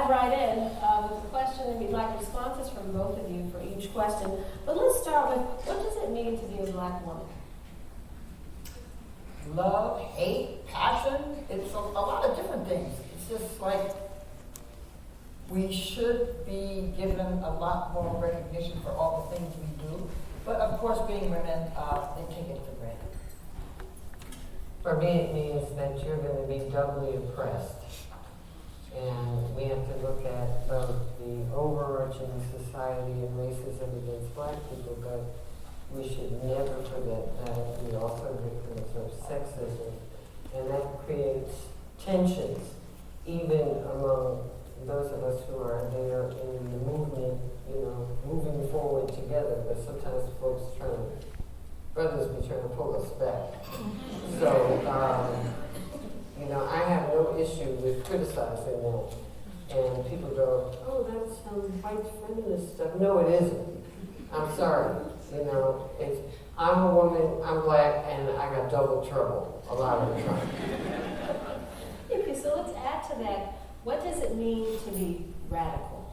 dive right in with the question, and we'd like responses from both of you for each question. But let's start with, what does it mean to be a Black woman? Love, hate, passion, it's a lot of different things. It's just like we should be given a lot more recognition for all the things we do. But of course, being women, they take it for granted. For me, it means that you're going to be doubly oppressed. And we have to look at both the overarching society and racism against Black people, but we should never forget that we also victims of sexism. And that creates tensions, even among those of us who are there in the movement, moving forward together. But sometimes folks brothers be trying to pull us back. So, I have no issue with criticizing that. And people go, oh, that's some white feminist stuff. No, it isn't. I'm sorry. I'm a woman, I'm Black, and I got double trouble a lot of the time. Okay, so let's add to that. What does it mean to be radical?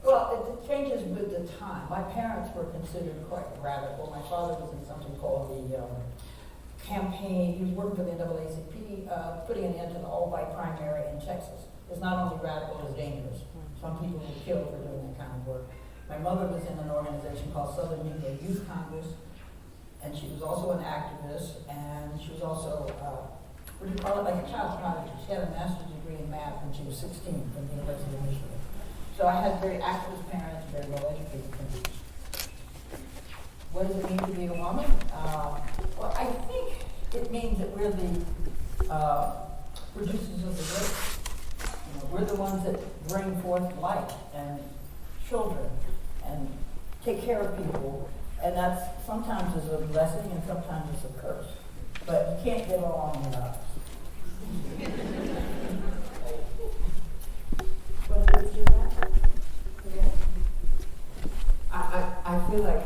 Well, it changes with the time. My parents were considered quite radical. My father was in something called the campaign. He was working for the NAACP, putting an end to the all-white primary in Texas. It's not only radical, it's dangerous. Some people were killed for doing that kind of work. My mother was in an organization called Southern Negro Youth Congress, and she was also an activist, and she was also, what do you call it, like a child prodigy. She had a master's degree in math when she was 16 from the University of Michigan. So I had very activist parents, very well-educated parents. What does it mean to be a woman? Well, I think it means that we're the producers of the race. We're the ones that bring forth life and children and take care of people. And that's sometimes is a blessing and sometimes it's a curse. But you can't get along without us. What do you do that? I feel like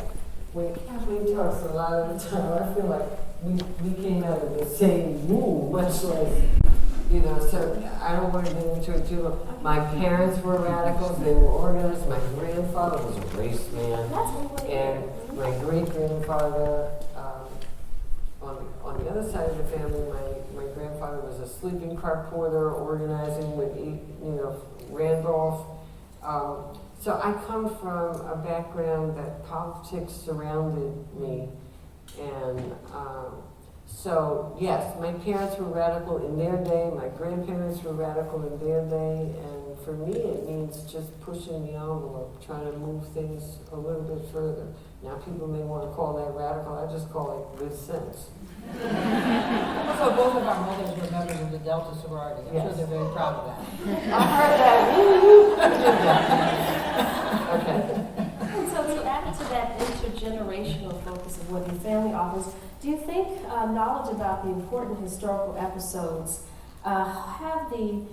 when Kathleen talks a lot of the time, I feel like we came out of the same womb, much like, so I don't want to get into it too long. My parents were radicals, they were organized. My grandfather was a race man. And my great-grandfather, on the other side of the family, my grandfather was a sleeping car porter, organizing with, Randolph. So I come from a background that politics surrounded me, and so yes, my parents were radical in their day, my grandparents were radical in their day, and for me it means just pushing the envelope, trying to move things a little bit further. Now people may want to call that radical, I just call it good sense. So both of our mothers were members of the Delta sorority. I'm sure they're very proud of that. I heard that. Woo! Okay. And so to add to that intergenerational focus of what your family offers, do you think knowledge about the important historical episodes have the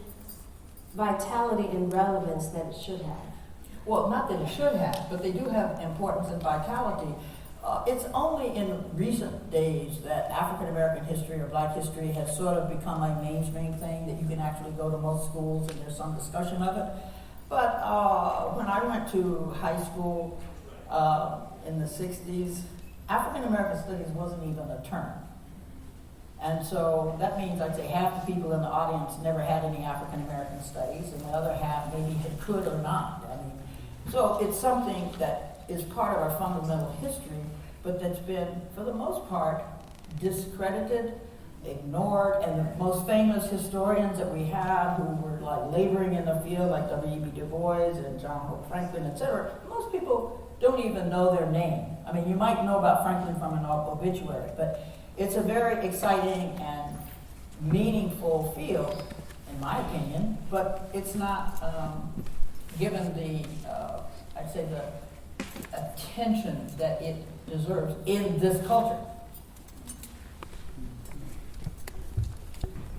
vitality and relevance that it should have? Well, not that it should have, but they do have importance and vitality. It's only in recent days that African American history or Black history has sort of become a mainstream thing that you can actually go to most schools and there's some discussion of it. But when I went to high school in the 60s, African American studies wasn't even a term. And so that means I'd say half the people in the audience never had any African American studies, and the other half maybe could or not. So it's something that is part of our fundamental history, but that's been, for the most part, discredited, ignored, and the most famous historians that we have who were like laboring in the field, like W.E.B. Du Bois and John Hope Franklin, etc., most people don't even know their name. I mean, you might know about Franklin from an obituary, but it's a very exciting and meaningful field, in my opinion, but it's not given the, I'd say, the attention that it deserves in this culture.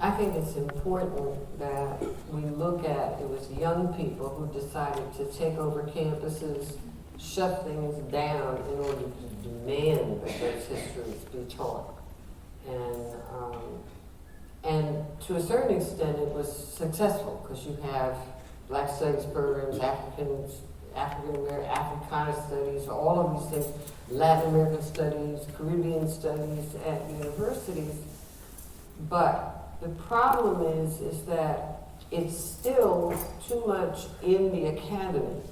I think it's important that we look at, it was young people who decided to take over campuses, shut things down in order to demand that those histories be taught. And to a certain extent, it was successful because you have Black studies programs, Africana studies, all of these things, Latin American studies, Caribbean studies at universities. But the problem is that it's still too much in the academy.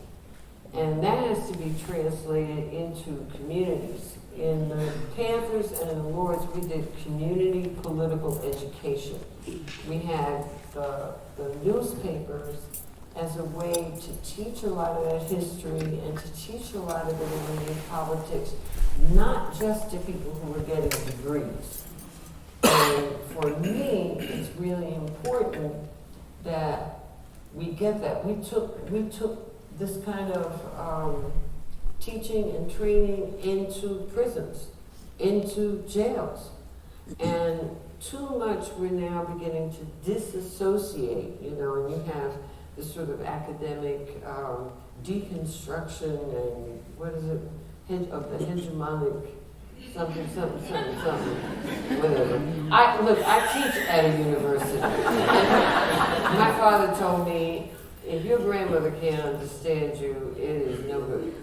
And that has to be translated into communities. In the Panthers and in the Lords, we did community political education. We had the newspapers as a way to teach a lot of that history and to teach a lot of it in politics, not just to people who were getting degrees. And for me, it's really important that we get that. We took this kind of teaching and training into prisons, into jails. And too much we're now beginning to disassociate, and you have this sort of academic deconstruction and what is it, of the hegemonic something, whatever. I teach at a university. My father told me, if your grandmother can't understand you, it is no good.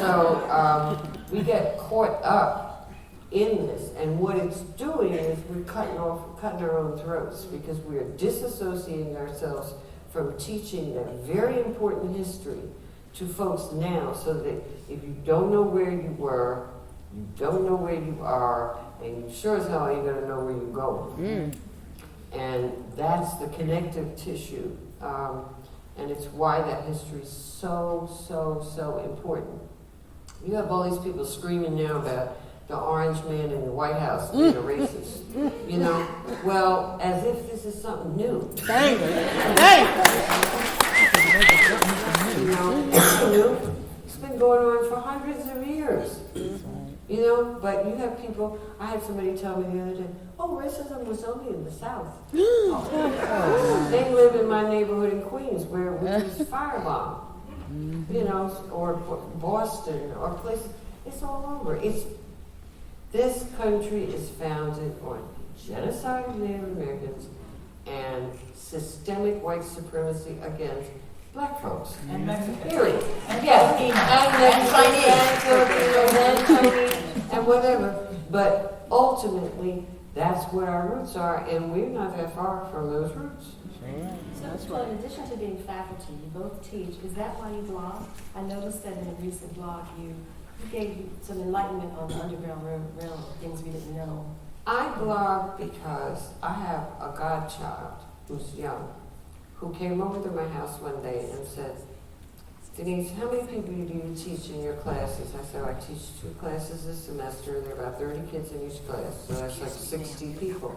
So we get caught up in this, and what it's doing is we're cutting our own throats because we are disassociating ourselves from teaching that very important history to folks now, so that if you don't know where you were, you don't know where you are, and you sure as hell ain't gonna know where you're going. And that's the connective tissue. And it's why that history is so important. You have all these people screaming now about the orange man in the White House being a racist. Well, as if this is something new. Thank you. It's new. It's been going on for hundreds of years. But you have people, I had somebody tell me the other day, racism was only in the South. They live in my neighborhood in Queens, which is firebomb. Or Boston, or places. It's all over. This country is founded on genocide of Native Americans and systemic white supremacy against Black folks. And Mexican. Period. And Yes. Chinese. And Chinese and whatever. But ultimately, that's what our roots are, and we're not that far from those roots. So in addition to being faculty, you both teach. Is that why you blog? I noticed that in a recent blog you gave some enlightenment on the Underground Railroad, things we didn't know. I blog because I have a godchild who's young, who came over to my house one day and said, Denise, how many people do you teach in your classes? I said, I teach 2 classes a semester. There are about 30 kids in each class, so that's like 60 people.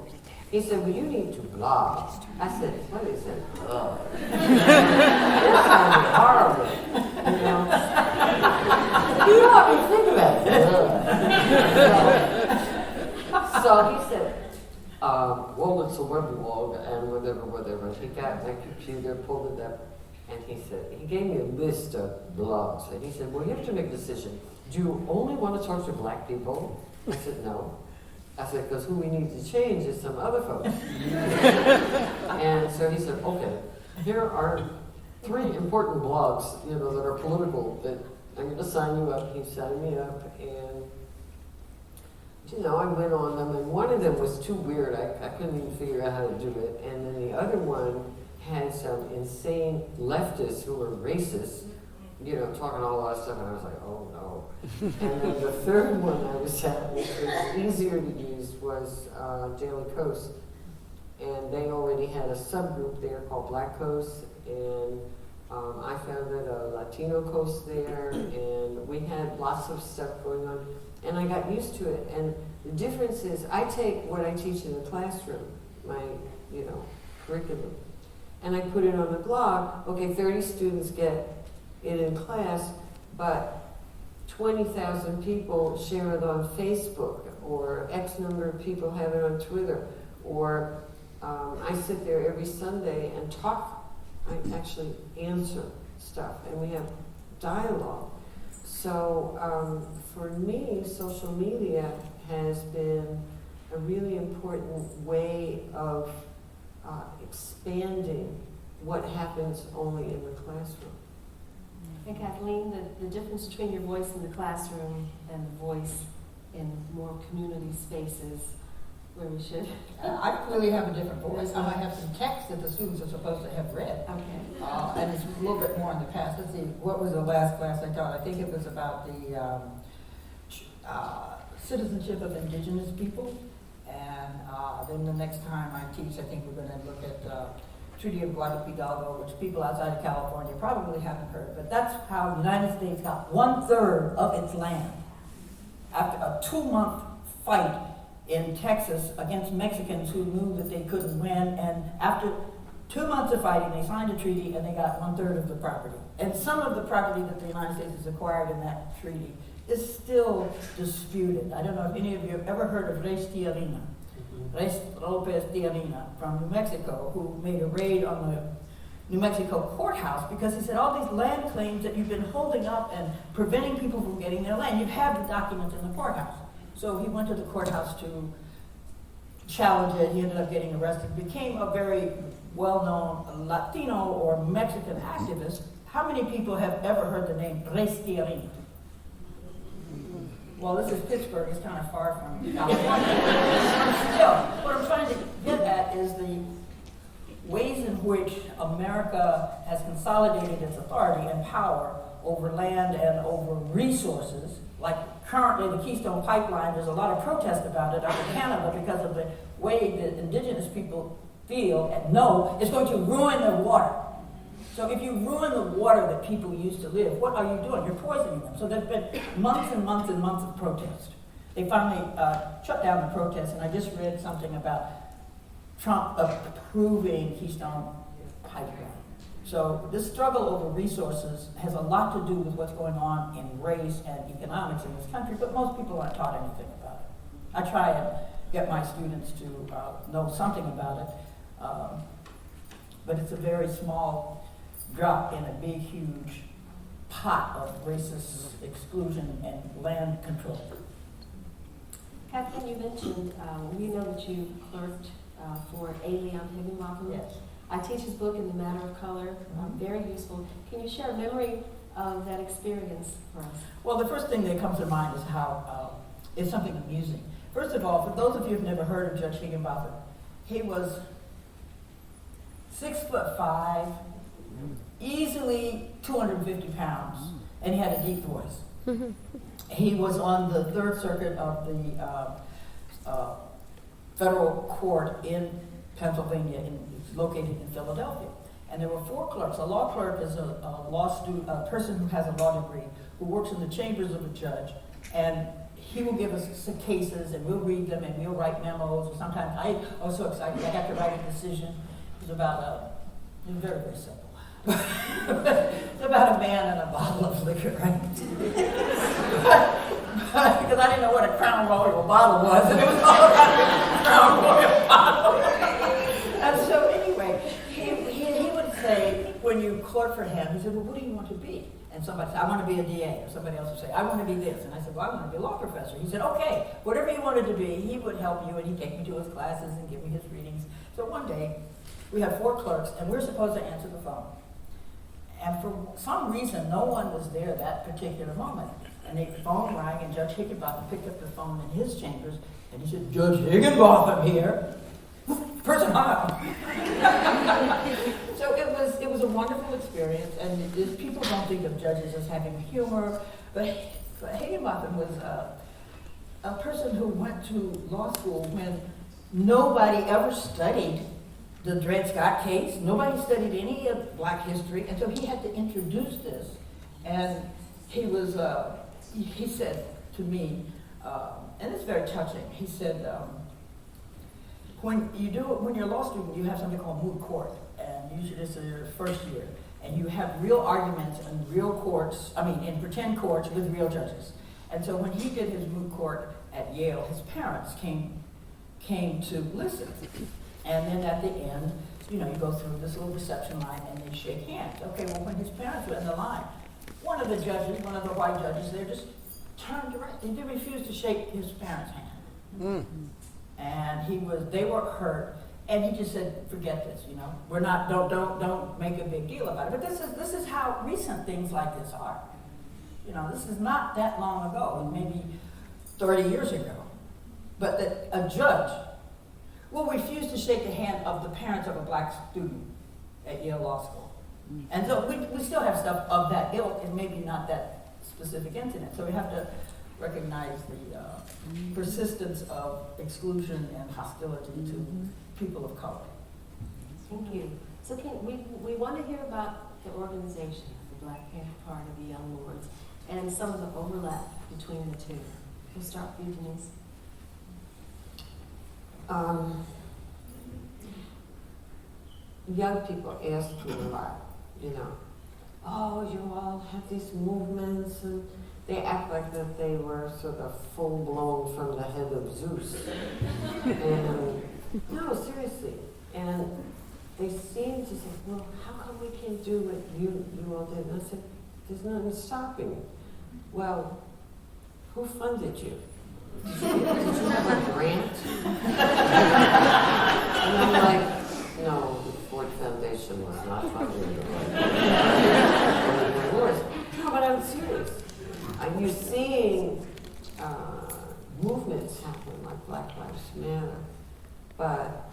He said, well, you need to blog. I said, what is that blog? That sounded horrible, You know what I think about it. So he said, well, it's a weblog and whatever. He got my computer, pulled it up, and he gave me a list of blogs. And he said, well, you have to make a decision. Do you only want to talk to Black people? I said, no. I said, because who we need to change is some other folks. And so he said, okay, here are 3 important blogs, that are political that I'm going to sign you up. He signed me up, and I went on them, and one of them was too weird. I couldn't even figure out how to do it. And then the other one had some insane leftists who were racist, talking all that stuff, and I was like, oh no. And then the third one I was at, which was easier to use, was Daily Coast. And they already had a subgroup there called Black Coast, and I founded a Latino Coast there, and we had lots of stuff going on. And I got used to it. And the difference is I take what I teach in the classroom, my, curriculum, and I put it on the blog. Okay, 30 students get it in class, but 20,000 people share it on Facebook, or X number of people have it on Twitter, or I sit there every Sunday and talk. I actually answer stuff, and we have dialogue. So for me, social media has been a really important way of expanding what happens only in the classroom. And Kathleen, the difference between your voice in the classroom and the voice in more community spaces where we should. I clearly have a different voice. I might have some text that the students are supposed to have read. Okay. And it's a little bit more in the past. Let's see, what was the last class I taught? I think it was about the citizenship of indigenous people. And then the next time I teach, I think we're going to look at Treaty of Guadalupe-Hidalgo, which people outside of California probably haven't heard. But that's how the United States got 1/3 of its land after a 2-month fight in Texas against Mexicans who knew that they couldn't win, and after 2 months of fighting, they signed a treaty and they got 1/3 of the property. And some of the property that the United States has acquired in that treaty is still disputed. I don't know if any of you have ever heard of Reyes Lopez Tiarina from New Mexico, who made a raid on the New Mexico courthouse because he said, all these land claims that you've been holding up and preventing people from getting their land, you have the documents in the courthouse. So he went to the courthouse to challenge it. He ended up getting arrested. Became a very well-known Latino or Mexican activist. How many people have ever heard the name Reyes Tiarina? Well, this is Pittsburgh. It's kind of far from California. Still, what I'm trying to get at is the ways in which America has consolidated its authority and power over land and over resources. Like currently the Keystone Pipeline, there's a lot of protest about it out in Canada because of the way that indigenous people feel and know it's going to ruin their water. So if you ruin the water that people used to live, what are you doing? You're poisoning them. So there's been months and months and months of protest. They finally shut down the protest, and I just read something about Trump approving Keystone Pipeline. So this struggle over resources has a lot to do with what's going on in race and economics in this country, but most people aren't taught anything about it. I try and get my students to know something about it, but it's a very small drop in a big, huge pot of racist exclusion and land control. Kathleen, you mentioned, we know that you clerked for A. Leon Higginbotham. Yes. I teach his book In the Matter of Color, very useful. Can you share a memory of that experience for us? Well, the first thing that comes to mind is how it's something amusing. First of all, for those of you who've never heard of Judge Higginbotham, he was 6'5", easily 250 pounds, and he had a deep voice. He was on the Third Circuit of the federal court in Pennsylvania, it's located in Philadelphia. And there were 4 clerks. A law clerk is a person who has a law degree, who works in the chambers of a judge, and he will give us some cases, and we'll read them, and we'll write memos. Or sometimes I was so excited I got to write a decision. It was about it was very, very simple. It's about a man and a bottle of liquor, right? Because I didn't know what a Crown Royal bottle was, and it was all about a Crown Royal bottle. And so anyway, he would say, when you clerk for him, he said, well, what do you want to be? And somebody said, I want to be a DA. Or somebody else would say, I want to be this. And I said, well, I want to be a law professor. He said, okay, whatever you wanted to be, he would help you, and he'd take me to his classes and give me his readings. So one day, we had 4 clerks, and we're supposed to answer the phone. And for some reason, no one was there that particular moment. And the phone rang, and Judge Higginbotham picked up the phone in his chambers, and he said, Judge Higginbotham here. Person hung up. So it was a wonderful experience, and people don't think of judges as having humor, but Higginbotham was a person who went to law school when nobody ever studied the Dred Scott case. Nobody studied any of Black history, and so he had to introduce this. And he was, he said to me, and it's very touching. He said, when you're a law student, you have something called moot court, and usually this is your first year, and you have real arguments in real courts. In pretend courts with real judges. And so when he did his moot court at Yale, his parents came to listen. And then at the end, you go through this little reception line and they shake hands. Okay, well, when his parents were in the line, one of the judges, one of the white judges there, just turned around. They refused to shake his parents' hand. and they were hurt, and he just said, forget this, we're not, don't make a big deal about it. But this is how recent things like this are. This is not that long ago, maybe 30 years ago. But that a judge will refuse to shake the hand of the parents of a black student at Yale Law School. And so we still have stuff of that ilk, and maybe not that specific incident. So we have to recognize the persistence of exclusion and hostility to people of color. Thank you. So we want to hear about the organization, the Black Panther Party, the Young Lords, and some of the overlap between the two. We'll start with you, Denise. Young people ask me a lot, oh, you all have these movements, and they act like that they were sort of full-blown from the head of Zeus. And no, seriously. And they seem to say, well, how come we can't do what you all did? And I said, there's nothing stopping you. Well, who funded you? Did you have a grant? And I'm like, no, the Ford Foundation was not funding No, but I'm serious. You're seeing movements happen like Black Lives Matter, but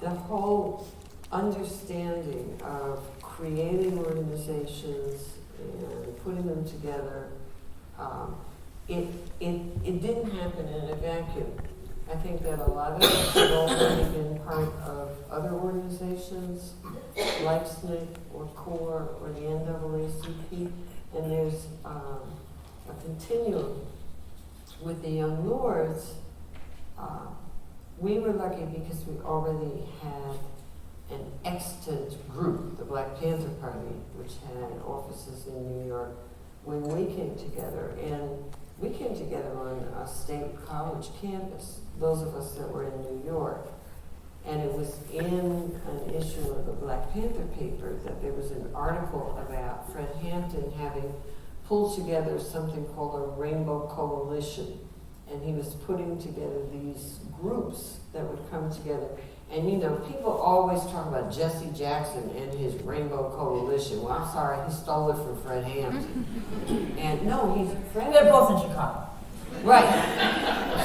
the whole understanding of creating organizations and putting them together, it didn't happen in a vacuum. I think that a lot of us have already been part of other organizations like SNCC or CORE or the NAACP, and there's a continuum with the Young Lords. We were lucky because we already had an extant group, the Black Panther Party, which had offices in New York, when we came together. And we came together on a state college campus, those of us that were in New York. And it was in an issue of the Black Panther paper that there was an article about Fred Hampton having pulled together something called a Rainbow Coalition. And he was putting together these groups that would come together. And people always talk about Jesse Jackson and his Rainbow Coalition. Well, I'm sorry, he stole it from Fred Hampton. And no, They're both in Chicago. Right.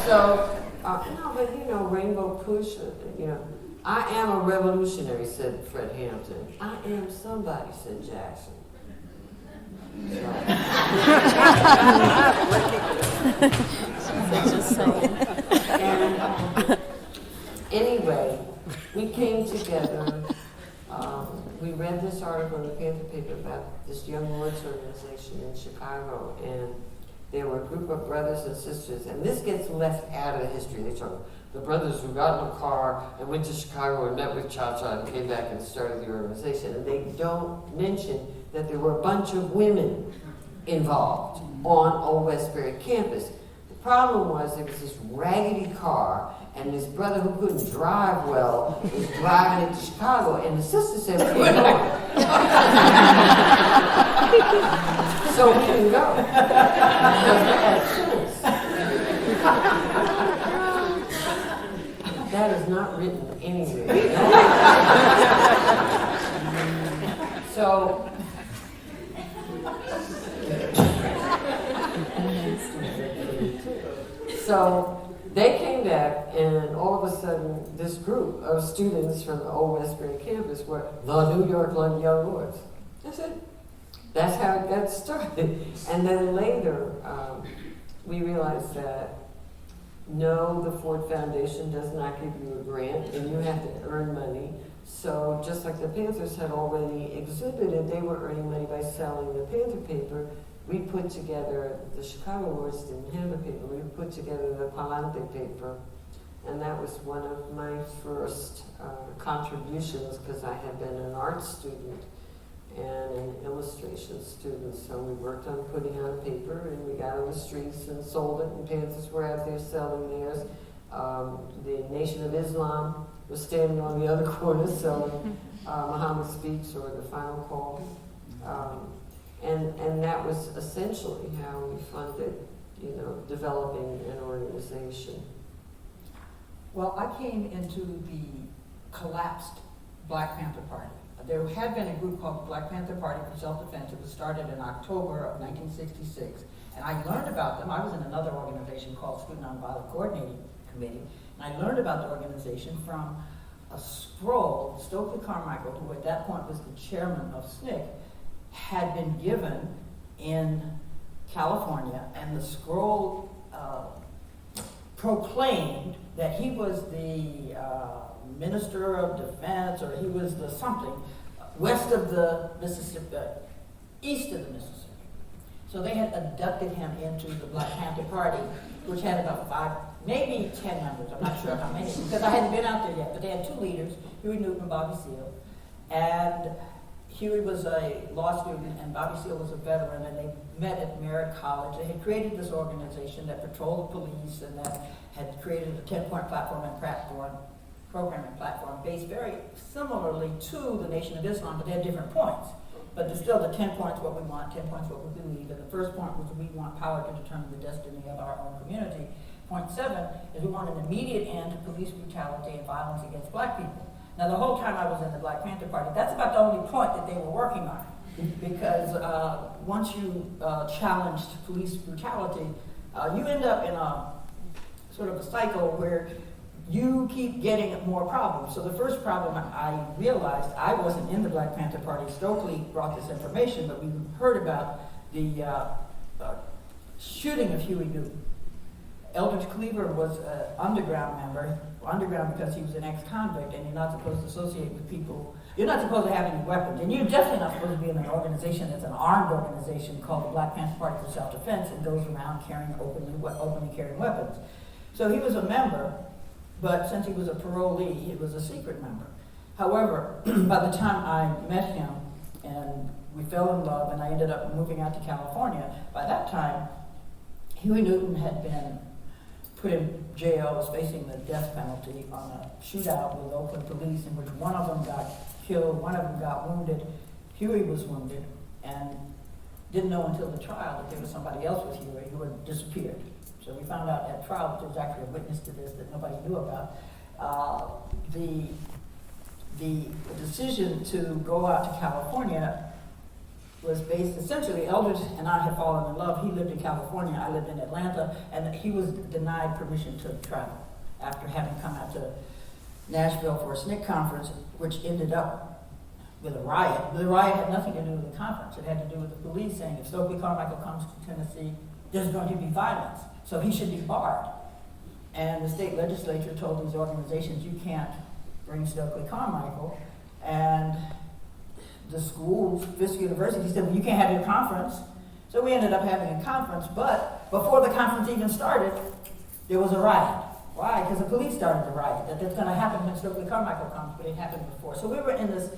So, no, but Rainbow Push, I am a revolutionary, said Fred Hampton. I am somebody, said Jackson. And anyway, we came together. We read this article in the Panther paper about this Young Lords organization in Chicago, and there were a group of brothers and sisters, and this gets left out of the history. They talk the brothers who got in a car and went to Chicago and met with Cha-Cha and came back and started the organization, and they don't mention that there were a bunch of women involved on Old Westbury campus. The problem was there was this raggedy car, and this brother who couldn't drive well was driving into Chicago, and the sister said, we ain't going. So we didn't go. That is not written anywhere. So they came back, and all of a sudden, this group of students from the Old Westbury campus were the New York Young Lords. That's it. That's how it got started. And then later, we realized that no, the Ford Foundation does not give you a grant, and you have to earn money. So just like the Panthers had already exhibited, they were earning money by selling the Panther paper. We put together, the Chicago Lords didn't have a paper, we put together the Palante paper, and that was one of my first contributions, because I had been an art student and an illustration student, so we worked on putting out paper, and we got on the streets and sold it, and Panthers were out there selling theirs. The Nation of Islam was standing on the other corner selling Muhammad Speaks or The Final Call. And that was essentially how we funded, developing an organization. Well, I came into the collapsed Black Panther Party. There had been a group called the Black Panther Party for Self-Defense. It was started in October of 1966. And I learned about them. I was in another organization called Student Nonviolent Coordinating Committee. And I learned about the organization from a scroll Stokely Carmichael, who at that point was the chairman of SNCC, had been given in California. And the scroll proclaimed that he was the Minister of Defense, or he was the something, west of the Mississippi, east of the Mississippi. So they had abducted him into the Black Panther Party, which had about 5, maybe 10 members. I'm not sure how many, because I hadn't been out there yet. But they had 2 leaders, Huey Newton and Bobby Seale. And Huey was a law student, and Bobby Seale was a veteran, and they met at Merritt College. They had created this organization that patrolled the police and that had created a 10-point programming platform based very similarly to the Nation of Islam, but they had different points. But there's still the 10 points what we want, 10 points what we believe. And the first point was we want power to determine the destiny of our own community. Point 7 is we want an immediate end to police brutality and violence against Black people. Now, the whole time I was in the Black Panther Party, that's about the only point that they were working on. Because once you challenge police brutality, you end up in a sort of a cycle where you keep getting more problems. So the first problem I realized, I wasn't in the Black Panther Party. Stokely brought this information, but we heard about the shooting of Huey Newton. Eldridge Cleaver was an underground member, underground because he was an ex-convict, and you're not supposed to associate with people. You're not supposed to have any weapons, and you're definitely not supposed to be in an organization that's an armed organization called the Black Panther Party for Self-Defense and goes around carrying openly carrying weapons. So he was a member, but since he was a parolee, he was a secret member. However, by the time I met him and we fell in love and I ended up moving out to California, by that time, Huey Newton had been put in jail, was facing the death penalty on a shootout with Oakland police in which one of them got killed, one of them got wounded. Huey was wounded and didn't know until the trial that there was somebody else with Huey who had disappeared. So we found out at trial that there was actually a witness to this that nobody knew about. The decision to go out to California was based, essentially, Eldridge and I had fallen in love. He lived in California, I lived in Atlanta, and he was denied permission to travel after having come out to Nashville for a SNCC conference, which ended up with a riot. The riot had nothing to do with the conference. It had to do with the police saying, if Stokely Carmichael comes to Tennessee, there's going to be violence, so he should be barred. And the state legislature told these organizations, you can't bring Stokely Carmichael, and the school, Fisk University, said, well, you can't have your conference. So we ended up having a conference, but before the conference even started, there was a riot. Why? Because the police started the riot. That's going to happen when Stokely Carmichael comes, but it happened before. So we were in this,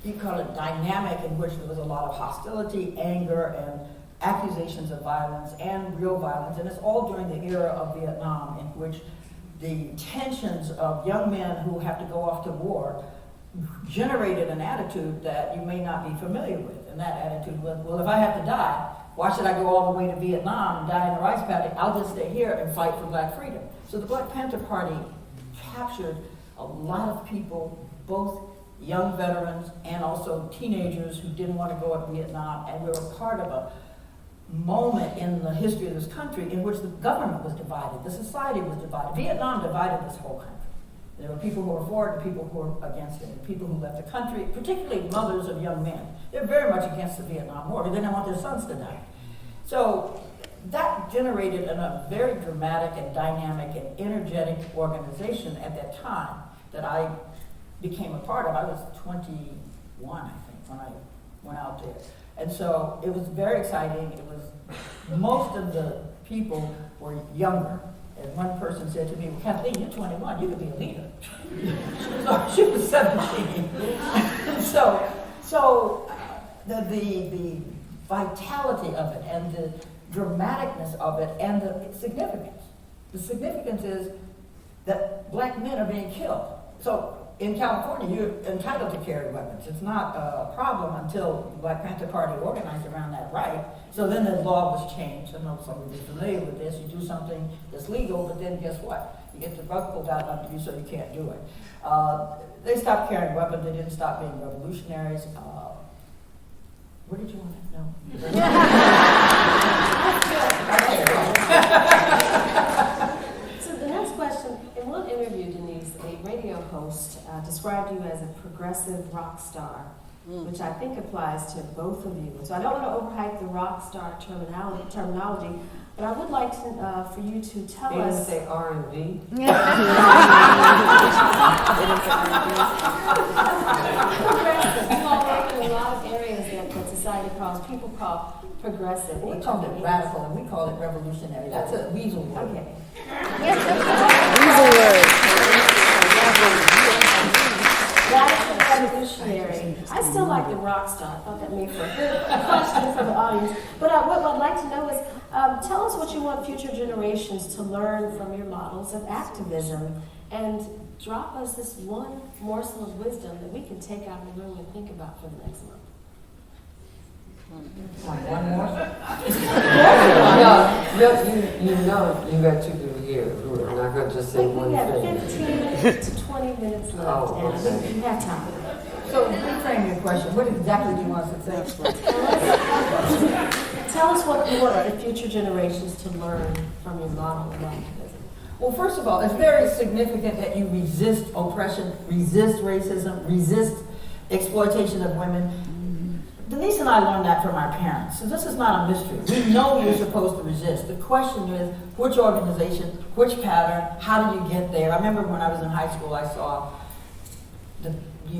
you call it dynamic, in which there was a lot of hostility, anger, and accusations of violence, and real violence. And it's all during the era of Vietnam, in which the tensions of young men who have to go off to war generated an attitude that you may not be familiar with. And that attitude was, well, if I have to die, why should I go all the way to Vietnam and die in the rice paddy? I'll just stay here and fight for Black freedom. So the Black Panther Party captured a lot of people, both young veterans and also teenagers who didn't want to go to Vietnam, and we were part of a moment in the history of this country in which the government was divided, the society was divided. Vietnam divided this whole country. There were people who were for it and people who were against it, and people who left the country, particularly mothers of young men. They're very much against the Vietnam War. They didn't want their sons to die. So that generated a very dramatic and dynamic and energetic organization at that time that I became a part of. I was 21, I think, when I went out there. And so it was very exciting. It was, most of the people were younger. And one person said to me, well, Kathleen, you're 21, you could be a leader. She was 17. so the vitality of it and the dramaticness of it and the significance. The significance is that Black men are being killed. So in California, you're entitled to carry weapons. It's not a problem until the Black Panther Party organized around that right. So then the law was changed. I know some of you are familiar with this. You do something that's legal, but then guess what? You get the rug pulled out under you so you can't do it. They stopped carrying weapons. They didn't stop being revolutionaries. What did you want to know? So the next question, in one interview, Denise, a radio host described you as a progressive rock star, which I think applies to both of you. So I don't want to overhype the rock star terminology, but I would like to, for you to tell They didn't us. say R&B. Progressive. You all work in a lot of areas that society calls, people call progressive. We call it radical and we call it revolutionary. That's a weasel word. Okay. Radical revolutionary. I still like the rock star. I thought that made for a good question for the audience. But what I'd like to know is, tell us what you want future generations to learn from your models of activism, and drop us this one morsel of wisdom that we can take out of the room and think about for the next month. One more? You know you got two people here who are not going to just say one We have thing. 15 to 20 minutes left, Oh, and okay. we have time. So reframe your question. What exactly do you want us to say? Tell us what you want the future generations to learn from your model of activism. Well, first of all, it's very significant that you resist oppression, resist racism, resist exploitation of women. Denise and I learned that from our parents, so this is not a mystery. We know you're supposed to resist. The question is, which organization, which pattern, how do you get there? I remember when I was in high school, I saw the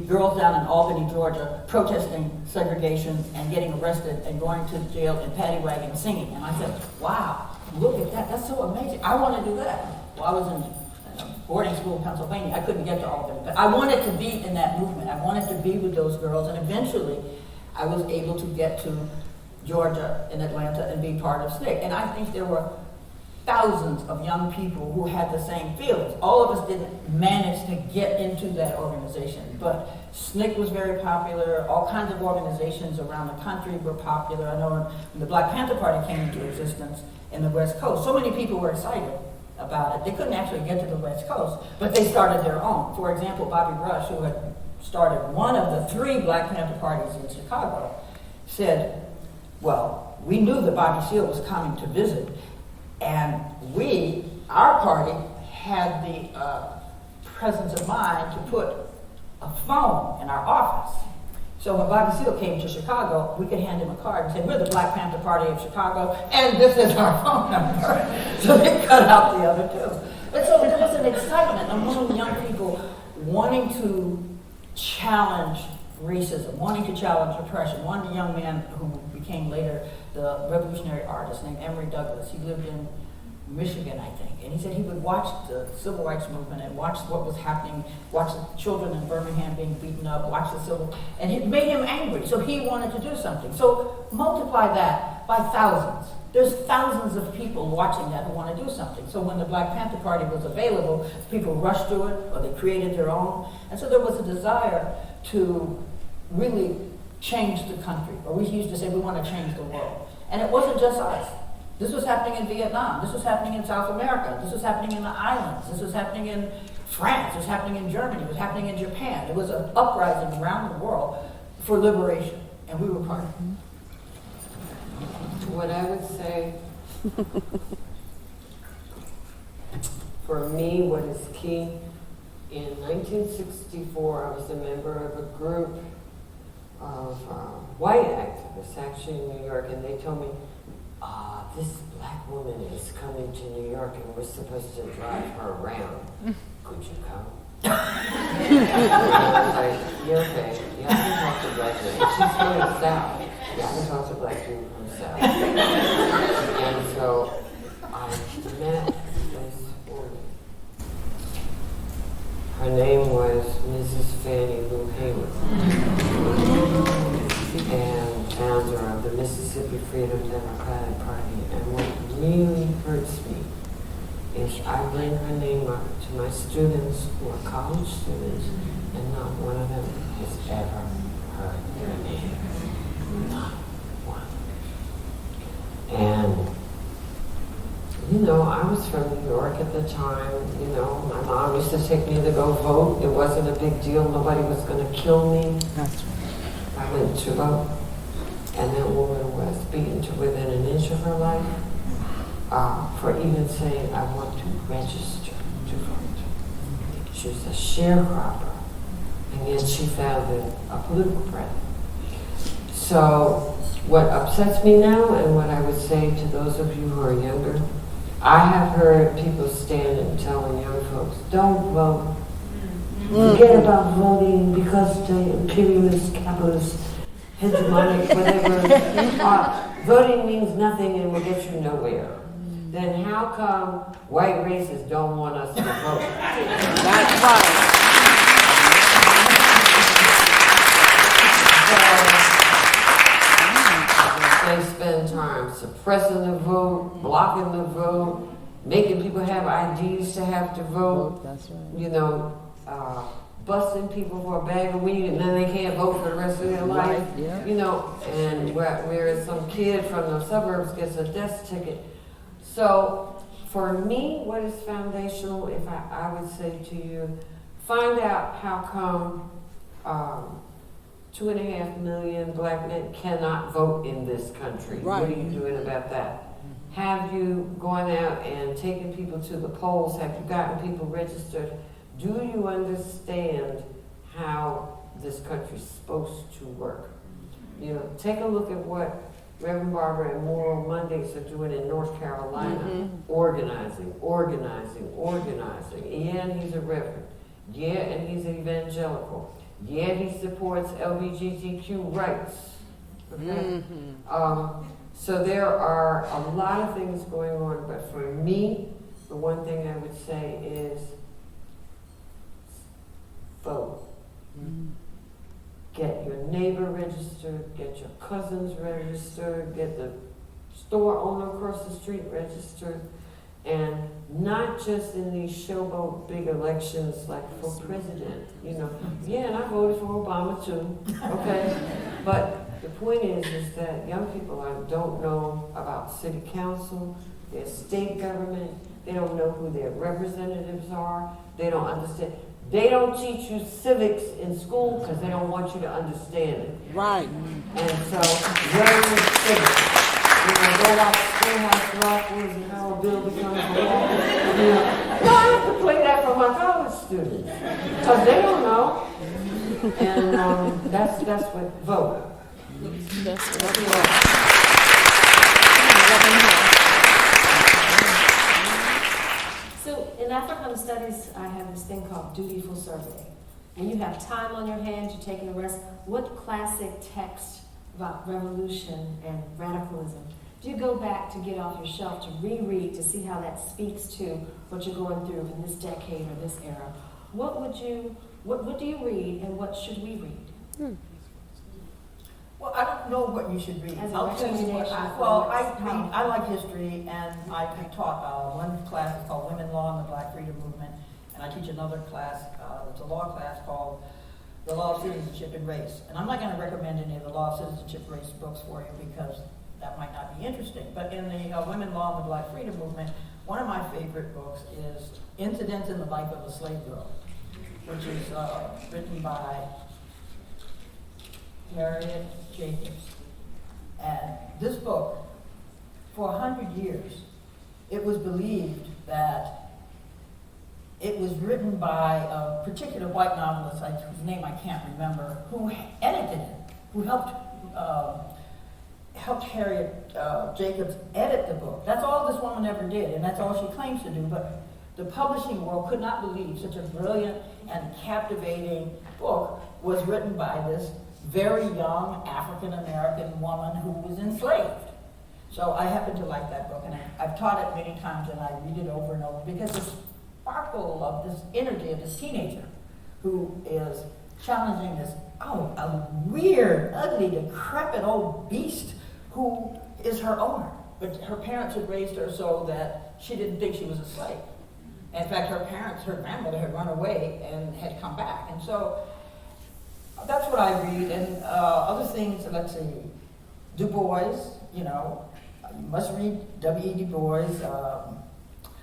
girls down in Albany, Georgia, protesting segregation and getting arrested and going to jail in paddy wagon singing. And I said, wow, look at that, that's so amazing. I want to do that. Well, I was in boarding school in Pennsylvania. I couldn't get to Albany, but I wanted to be in that movement. I wanted to be with those girls, and eventually I was able to get to Georgia and Atlanta and be part of SNCC. And I think there were thousands of young people who had the same feelings. All of us didn't manage to get into that organization, but SNCC was very popular. All kinds of organizations around the country were popular. I know when the Black Panther Party came into existence in the West Coast, so many people were excited about it. They couldn't actually get to the West Coast, but they started their own. For example, Bobby Rush, who had started one of the 3 Black Panther parties in Chicago, said, well, we knew that Bobby Seale was coming to visit, and our party, had the presence of mind to put a phone in our office. So when Bobby Seale came to Chicago, we could hand him a card and say, we're the Black Panther Party of Chicago, and this is our phone number. So they cut out the other 2. But so there was an excitement among young people wanting to challenge racism, wanting to challenge oppression. One young man who became later the revolutionary artist named Emory Douglas, he lived in Michigan, I think, and he said he would watch the civil rights movement and watch what was happening, watch the children in Birmingham being beaten up, watch the and it made him angry, so he wanted to do something. So multiply that by thousands. There's thousands of people watching that who want to do something. So when the Black Panther Party was available, people rushed to it, or they created their own. And so there was a desire to really change the country. Or we used to say we want to change the world. And it wasn't just us. This was happening in Vietnam. This was happening in South America. This was happening in the islands. This was happening in France. It was happening in Germany. It was happening in Japan. It was an uprising around the world for liberation. And we were part of it. What I would say, for me, what is key, in 1964, I was a member of a group of white activists, actually in New York, and they told me, this black woman is coming to New York and we're supposed to drive her around. Could you come? And I was like, yeah, okay. Yeah, I can talk to black women. She's going south. Yeah, I can talk to black people from south. And so I met this woman. Her name was Mrs. Fannie Lou Hayward, and founder of the Mississippi Freedom Democratic Party. And what really hurts me is I bring her name up to my students who are college students, and not one of them has ever heard their name. Not one. And you know, I was from New York at the time, you know, my mom used to take me to go vote. It wasn't a big deal. Nobody was going to kill me. That's I went to vote, and that woman was beaten to within an inch of her life for even saying, I want to register to vote. She was a sharecropper, and yet she founded a political party. So what upsets me now, and what I would say to those of you who are younger, I have heard people stand and telling young folks, don't vote. Forget about voting because the imperialist, capitalist, hegemonic, whatever. Voting means nothing and will get you nowhere. Then how come white racists don't want us to vote? That's right. They spend time suppressing the vote, blocking the vote, making people have IDs to have to vote. That's right. You know, busting people for a bag of weed and then they can't vote for the rest of their life. Right, yeah. You know, and whereas some kid from the suburbs gets a death ticket. So for me, what is foundational, if I would say to you, find out how come 2.5 million black men cannot vote in this country. Right. What are you doing about that? Have you gone out and taken people to the polls? Have you gotten people registered? Do you understand how this country's supposed to work? You know, take a look at what Reverend Barbara and Moral Mondays are doing in North Carolina. Organizing. Yeah, and he's a reverend. Yeah, and he's evangelical. Yeah, he supports LGBTQ rights. Okay? So there are a lot of things going on, but for me, the one thing I would say is vote. Get your neighbor registered, get your cousins registered, get the store owner across the street registered, and not just in these showboat big elections like for president, you know. Yeah, and I voted for Obama too, okay? But the point is that young people don't know about city council, their state government, they don't know who their representatives are, they don't understand. They don't teach you civics in school because they don't want you to understand it. Right. And so, learn civics. You know, go watch Schoolhouse Rock and how a bill becomes a law. You know, no, I have to play that for my college students because they don't know. And that's what vote. So in African studies, I have this thing called dutiful survey. When you have time on your hands, you're taking a rest, what classic text about revolution and radicalism do you go back to get off your shelf to reread to see how that speaks to what you're going through in this decade or this era? What do you read and what should we read? Well, I don't know what you should read. As a I'll tell you what recommendation I like history, and I taught one class is called Women, Law, and the Black Freedom Movement, and I teach another class, it's a law class called The Law of Citizenship and Race. And I'm not going to recommend any of the Law of Citizenship and Race books for you because that might not be interesting. But in the Women, Law, and the Black Freedom Movement, one of my favorite books is Incidents in the Life of a Slave Girl, which is written by Harriet Jacobs. And this book, for 100 years, it was believed that it was written by a particular white novelist, whose name I can't remember, who edited it, who helped Harriet Jacobs edit the book. That's all this woman ever did, and that's all she claims to do. But the publishing world could not believe such a brilliant and captivating book was written by this very young African-American woman who was enslaved. So I happen to like that book, and I've taught it many times, and I read it over and over because the sparkle of this energy of this teenager who is challenging this, a weird, ugly, decrepit old beast who is her owner. But her parents had raised her so that she didn't think she was a slave. In fact, her grandmother had run away and had come back. And so that's what I read. And other things, let's see, Du Bois, you must read W.E. Du Bois.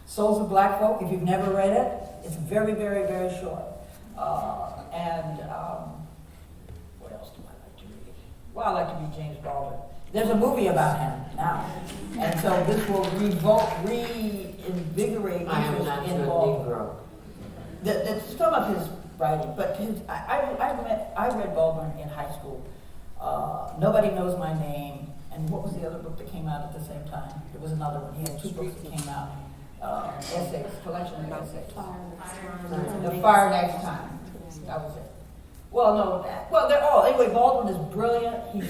Souls of Black Folk. If you've never read it, it's very, very, very short. What else do I like to read? Well, I like to read James Baldwin. There's a movie about him now, and so this will reinvigorate I am interest not in a Baldwin. Negro. Some of his writing, but I read Baldwin in high school. Nobody Knows My Name, and what was the other book that came out at the same time? There was another one. He had two books that came out. Essays, collection of essays. The Fire Next Time. That was it. Well, no, they're all. Anyway, Baldwin is brilliant. He's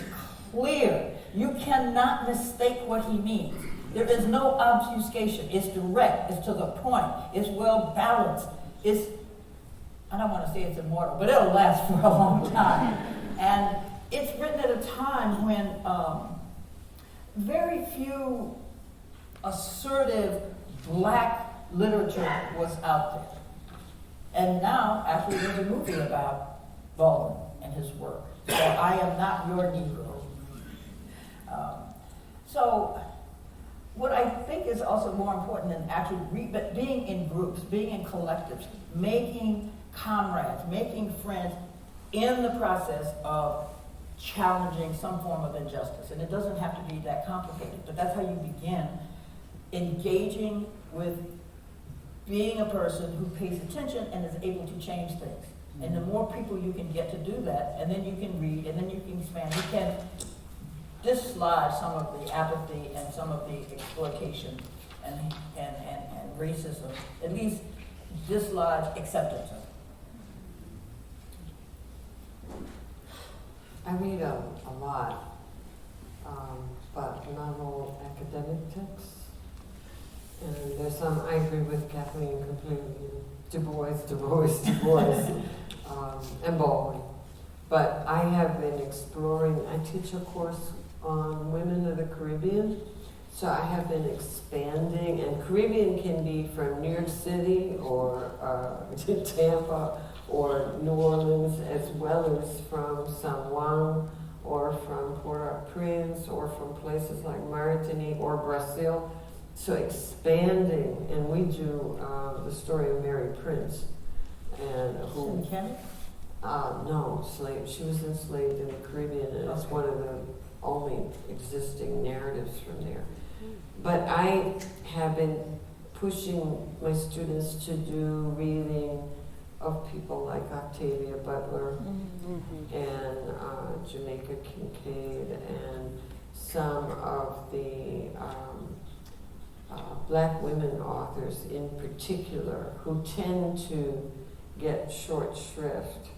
clear. You cannot mistake what he means. There is no obfuscation. It's direct. It's to the point. It's well balanced. I don't want to say it's immortal, but it'll last for a long time. And it's written at a time when very few assertive Black literature was out there. And now, actually, there's a movie about Baldwin and his work. So I am not your Negro. So what I think is also more important than actually being in groups, being in collectives, making comrades, making friends in the process of challenging some form of injustice. And it doesn't have to be that complicated, but that's how you begin engaging with being a person who pays attention and is able to change things. And the more people you can get to do that, and then you can read, and then you can expand, you can dislodge some of the apathy and some of the exploitation and racism, at least dislodge acceptance of it. I read a lot, but not all academic texts. And there's some, I agree with Kathleen completely, Du Bois, and Baldwin. But I have been exploring, I teach a course on women of the Caribbean, so I have been expanding, and Caribbean can be from New York City or Tampa or New Orleans, as well as from San Juan or from Port-au-Prince or from places like Martinique or Brazil. So expanding, and we do the story of Mary Prince, and who no, slave. She was enslaved in the Caribbean, and it's one of the only existing narratives from there. But I have been pushing my students to do reading of people like Octavia Butler and Jamaica Kincaid and some of the Black women authors in particular who tend to get short shrift,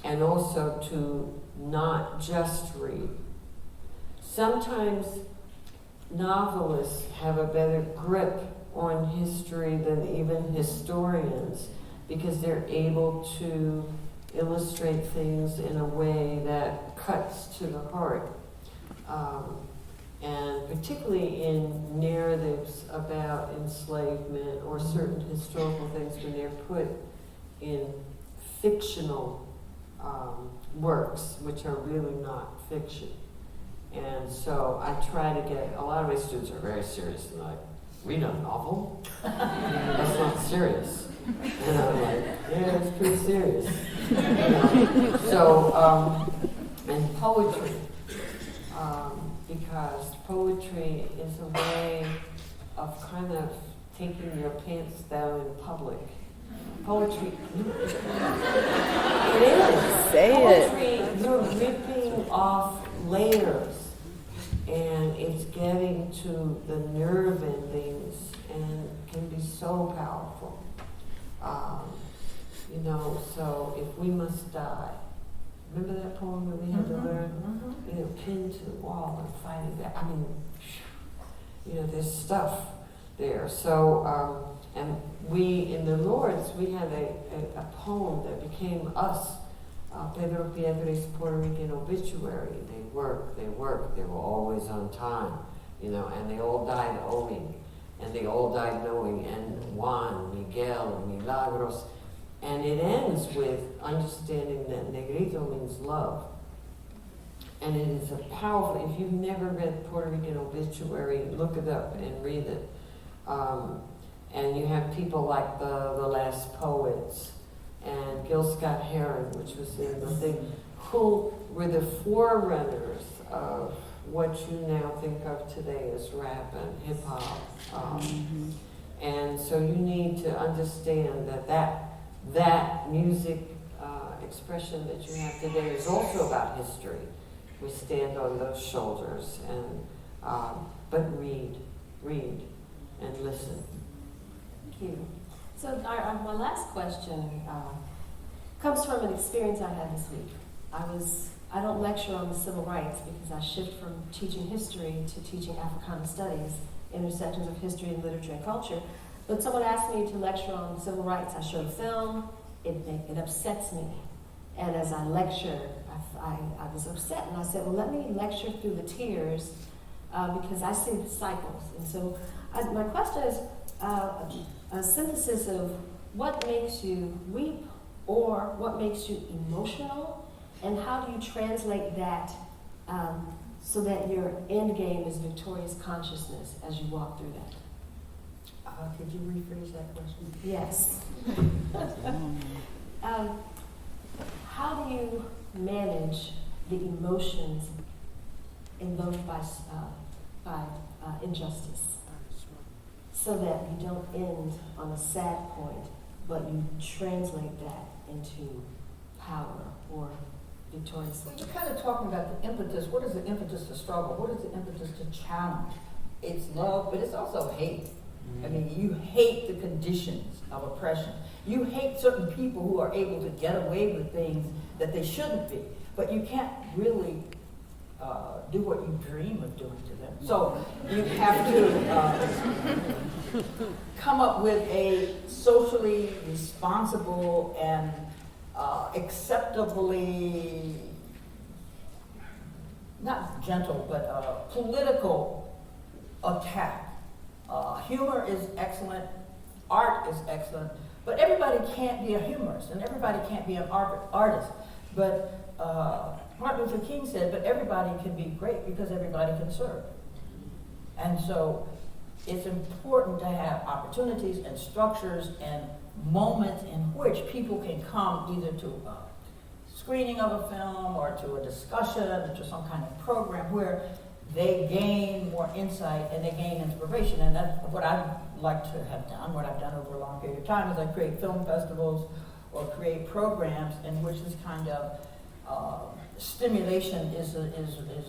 and also to not just read. Sometimes novelists have a better grip on history than even historians because they're able to illustrate things in a way that cuts to the heart. And particularly in narratives about enslavement or certain historical things when they're put in fictional works, which are really not fiction. And so I try to get, a lot of my students are very serious and like, read a novel? That's not serious. And I'm like, yeah, it's pretty serious. You know? So, and poetry. Because poetry is a way of kind of taking your pants down in public. Poetry, it is. Say Poetry, it. you're ripping off layers, and it's getting to the nerve endings, and can be so powerful. You know, so if we must die. Remember that poem that we had to learn? You know, pinned to the wall and fighting back. I mean, you know, there's stuff there. So, and we, in the Lords, we had a poem that became us, Pedro Piedre's Puerto Rican obituary. They work, they were always on time, you know, and they all died owing, and they all died knowing, and Juan, Miguel, Milagros. And it ends with understanding that negrito means love. And it is a powerful, if you've never read Puerto Rican obituary, look it up and read it. And you have people like the Last Poets and Gil Scott-Heron, which was in the thing, who were the forerunners of what you now think of today as rap and hip-hop. And so you need to understand that music expression that you have today is also about history. We stand on those shoulders, and but read and listen. Thank you. So my last question comes from an experience I had this week. I don't lecture on the civil rights because I shift from teaching history to teaching Africana studies, intersections of history and literature and culture. But someone asked me to lecture on civil rights. I showed a film. It upsets me. And as I lectured, I was upset. And I said, well, let me lecture through the tears because I see the cycles. And so my question is a synthesis of what makes you weep or what makes you emotional, and how do you translate that so that your end game is victorious consciousness as you walk through that? Could you rephrase that question? Yes. How do you manage the emotions invoked by injustice so that you don't end on a sad point, but you translate that into power or victorious? Well, you're kind of talking about the impetus. What is the impetus to struggle? What is the impetus to challenge? It's love, but it's also hate. I mean, you hate the conditions of oppression. You hate certain people who are able to get away with things that they shouldn't be, but you can't really do what you dream of doing to them. So you have to come up with a socially responsible and acceptably, not gentle, but political attack. Humor is excellent, art is excellent, but everybody can't be a humorist and everybody can't be an artist. But Martin Luther King said, but everybody can be great because everybody can serve. And so it's important to have opportunities and structures and moments in which people can come either to a screening of a film or to a discussion or to some kind of program where they gain more insight and they gain inspiration. And that's what I'd like to have done, what I've done over a long period of time, is I create film festivals or create programs in which this kind of stimulation is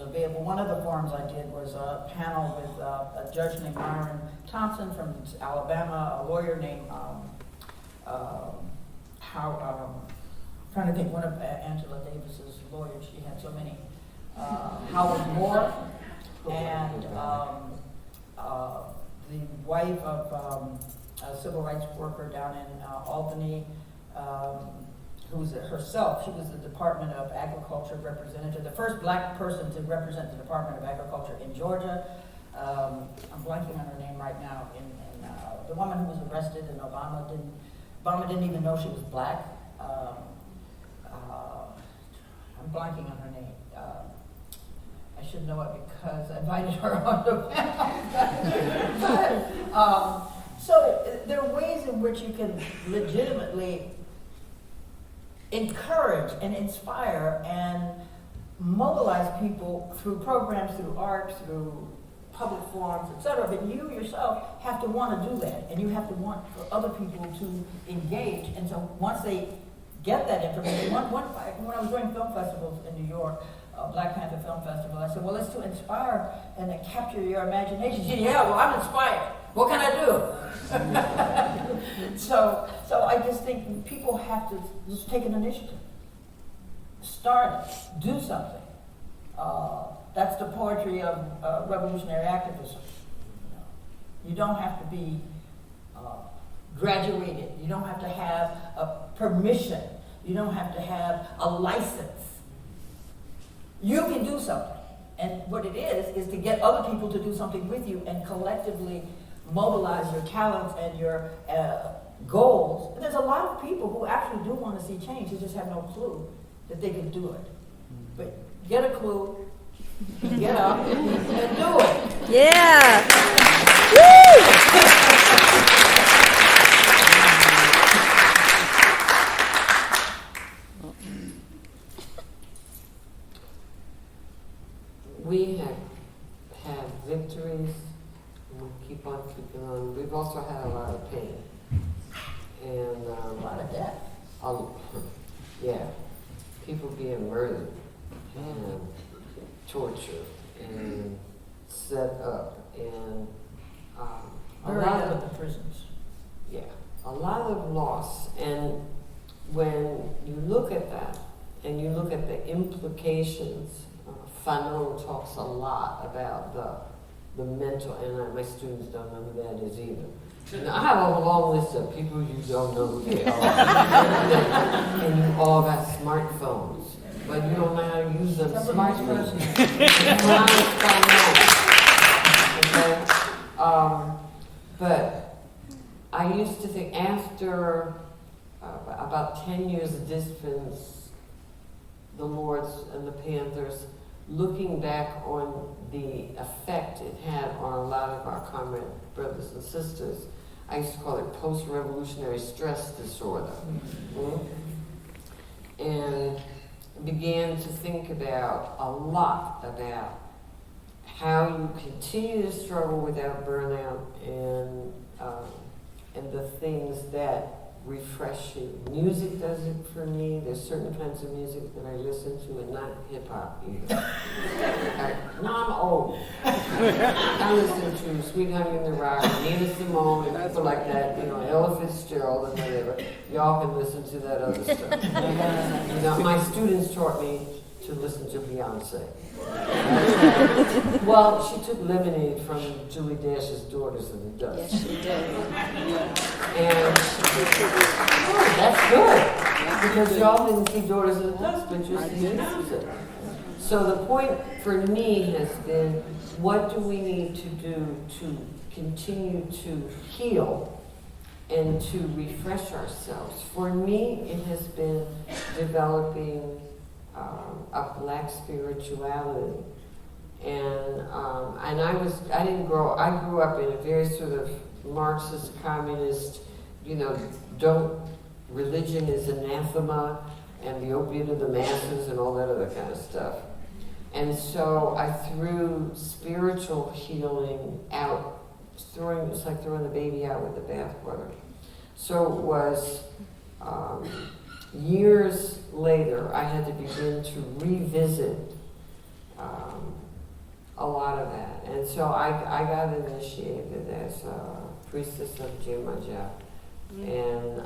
available. One of the forums I did was a panel with a judge named Myron Thompson from Alabama, a lawyer named trying to think, one of Angela Davis's lawyers, she had so many, Howard Moore, and the wife of a civil rights worker down in Albany, who was herself, she was the Department of Agriculture representative, the first black person to represent the Department of Agriculture in Georgia. I'm blanking on her name right now. The woman who was arrested, and Obama didn't even know she was black. I'm blanking on her name. I should know it because I invited her on the panel. So there are ways in which you can legitimately encourage and inspire and mobilize people through programs, through art, through public forums, etc. But you yourself have to want to do that, and you have to want for other people to engage. And so once they get that information, when I was doing film festivals in New York, Black Panther Film Festival, I said, well, it's to inspire and to capture your imagination. She said, yeah, well, I'm inspired. What can I do? So I just think people have to just take an initiative. Start it. Do something. That's the poetry of revolutionary activism. You don't have to be graduated. You don't have to have a permission. You don't have to have a license. You can do something. And what it is to get other people to do something with you and collectively mobilize your talents and your goals. And there's a lot of people who actually do want to see change. They just have no clue that they can do it. But get a clue, get up, and do it. Yeah. Woo! we've also had a lot of pain. And A lot of death. yeah, people being murdered and tortured and set up and a Buried lot out of of the prisons. yeah, a lot of loss. And when you look at that and you look at the implications, Fanon talks a lot about the mental, and my students don't know who that is either. Now, I have a long list of people you don't know who they are. And you all got smartphones, but you don't know how to use them smartphones. Okay? But I used to think after about 10 years of disciplines, the Lords and the Panthers, looking back on the effect it had on a lot of our comrade brothers and sisters, I used to call it post-revolutionary stress disorder. And began to think about a lot about how you continue to struggle without burnout and the things that refresh you. Music does it for me. There's certain kinds of music that I listen to, and not hip hop either. No, I'm old. I listen to Sweet Honey in the Rock, Nina Simone, and people like that. You know, Ella Fitzgerald and whatever. Y'all can listen to that other stuff. You know, my students taught me to listen to Beyonce. Well, she took Lemonade from Julie Dash's Daughters of the Dust. Yes, she did. And oh, that's good, because y'all didn't see Daughters of the Dust, but you see music. So the point for me has been, what do we need to do to continue to heal and to refresh ourselves? For me, it has been developing a Black spirituality, and I grew up in a very sort of Marxist, communist, religion is anathema and the opiate of the masses and all that other kind of stuff. And so I threw spiritual healing out, it's like throwing the baby out with the bathwater. So it was years later, I had to begin to revisit a lot of that. And so I got initiated as a priestess of Jemaja. And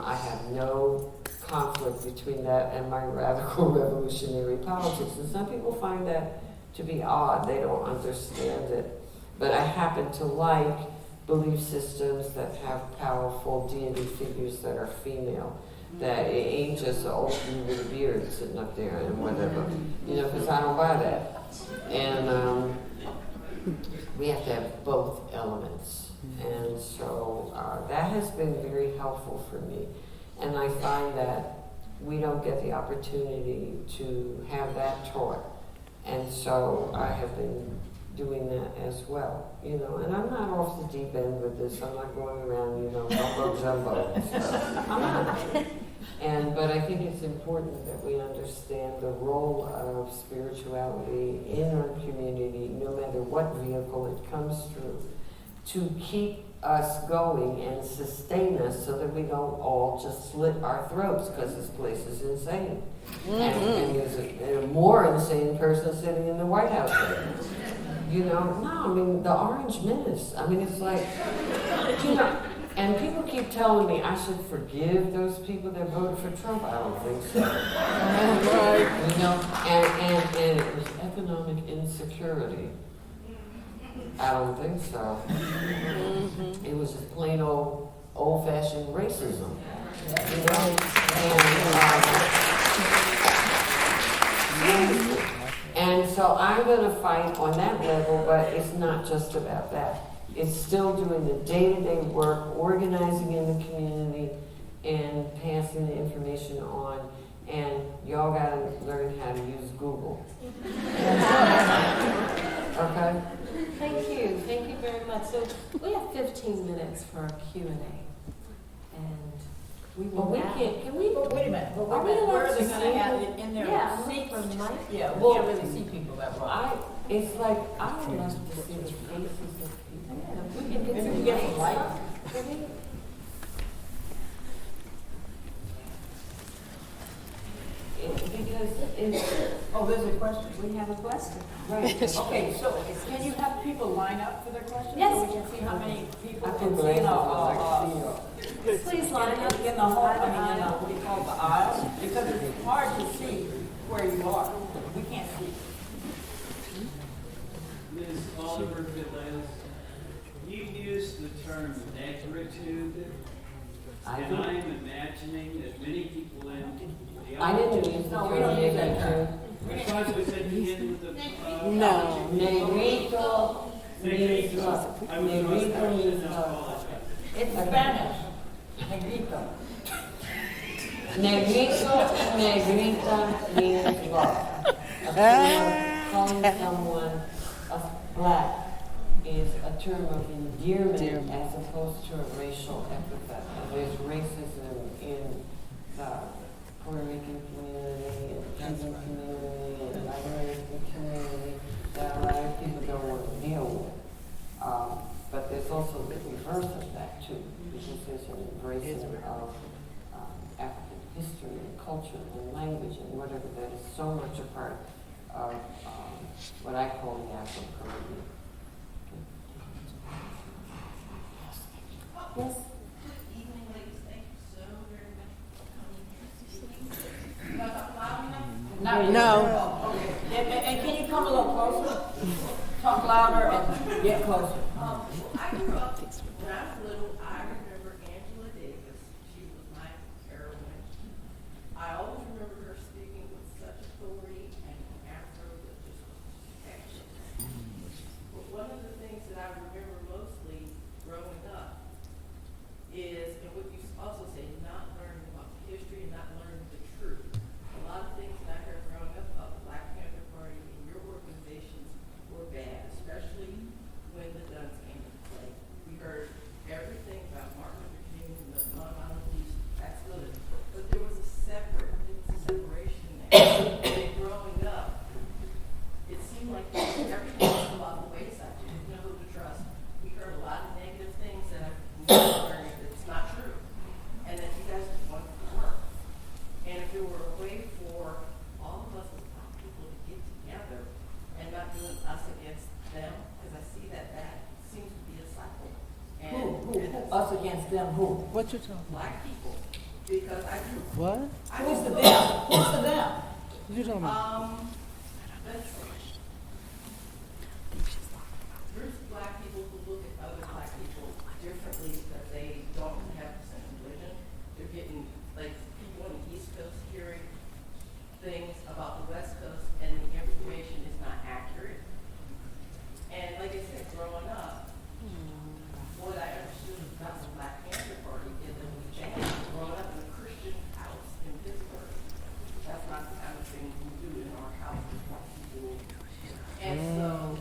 I have no conflict between that and my radical revolutionary politics. And some people find that to be odd. They don't understand it. But I happen to like belief systems that have powerful deity figures that are female. That it ain't just an old dude with a beard sitting up there and whatever. Because I don't buy that. And we have to have both elements. And so that has been very helpful for me. And I find that we don't get the opportunity to have that taught. And so I have been doing that as well, And I'm not off the deep end with this. I'm not going around, mumbo jumbo and stuff. I'm not. But I think it's important that we understand the role of spirituality in our community, no matter what vehicle it comes through, to keep us going and sustain us so that we don't all just slit our throats because this place is insane. And there's a more insane person sitting in the White House right now. The Orange Menace. It's like, and people keep telling me I should forgive those people that voted for Trump. I don't think so. And it was economic insecurity. I don't think so. It was just plain old-fashioned racism. And so I'm going to fight on that level, but it's not just about that. It's still doing the day-to-day work, organizing in the community, and passing the information on. And y'all got to learn how to use Google. Okay? Thank you very much. So we have 15 minutes for a Q&A. And we will But wait a minute. Are we allowed Where are to they going to have see it in their Yeah, seats? for Mike. Yeah, we can't really see people that well. It's like I would love to see the faces of people. Maybe we get some light. Because it's, Oh, there's a question. We have a question. right. Okay, so can you have people line up for their questions? Yes. So we can see how many people I can think see glasses in are like Please line up in the hall, I mean, in the, what do you call it, the aisle? Because it's hard to see where you are. We can't see. Ms. Oliver-Velez, you used the term negritude, and I'm imagining that many people in the I didn't audience. use the No, we term don't use that negritude. term. Because it was at the end of the. No. Negrito means love. I was Negrito means I love. apologize. It's Spanish. Negrito. Negrito and negrita means love. Calling someone black is a term of endearment as opposed to a racial epithet. There's racism in the Puerto Rican community and Cuban community and American community that a lot of people don't want to deal with. But there's also the reverse of that too, because there's an embracing of African history and culture and language and whatever that is so much a part of what I call the Afro-Caribbean. Yes. Good evening, ladies. Thank you so very much for coming. Can I talk loud enough? No. Okay. And can you come a little closer? Talk louder and get closer. I grew up, when I was little, I remember Angela Davis. She was my heroine. I always remember her speaking with such authority and an afro that just was protection. But one of the things that I remember mostly growing up is, and what you also say, not learning about the history and not learning the truth. A lot of things that I heard growing up about the Black Panther Party and your organizations were bad, especially when the guns came into play. We heard everything about Martin Luther King and the nonviolent police. That's good. But there was a separation there. And growing up, it seemed like everything was about the wayside. You didn't know who to trust. We heard a lot of negative things that I've learned that it's not true. And that you guys just wanted to work. And if there were a way for all of us as black people to get together and not doing us against them, because I see that seems to be a cycle. And Who? Us against them, who? What you talking black people, because I do. What? Who's the them? Who's the them? What you talking about? Let's see. There's black people who look at other black people differently because they don't have the same religion. They're getting, like, people on the East Coast hearing things about the West Coast and the information is not accurate. And like I said, growing up, what I understood about the Black Panther Party is that it was jam. Growing up in a Christian house in Pittsburgh, that's not the kind of thing we do in our house as black people. And so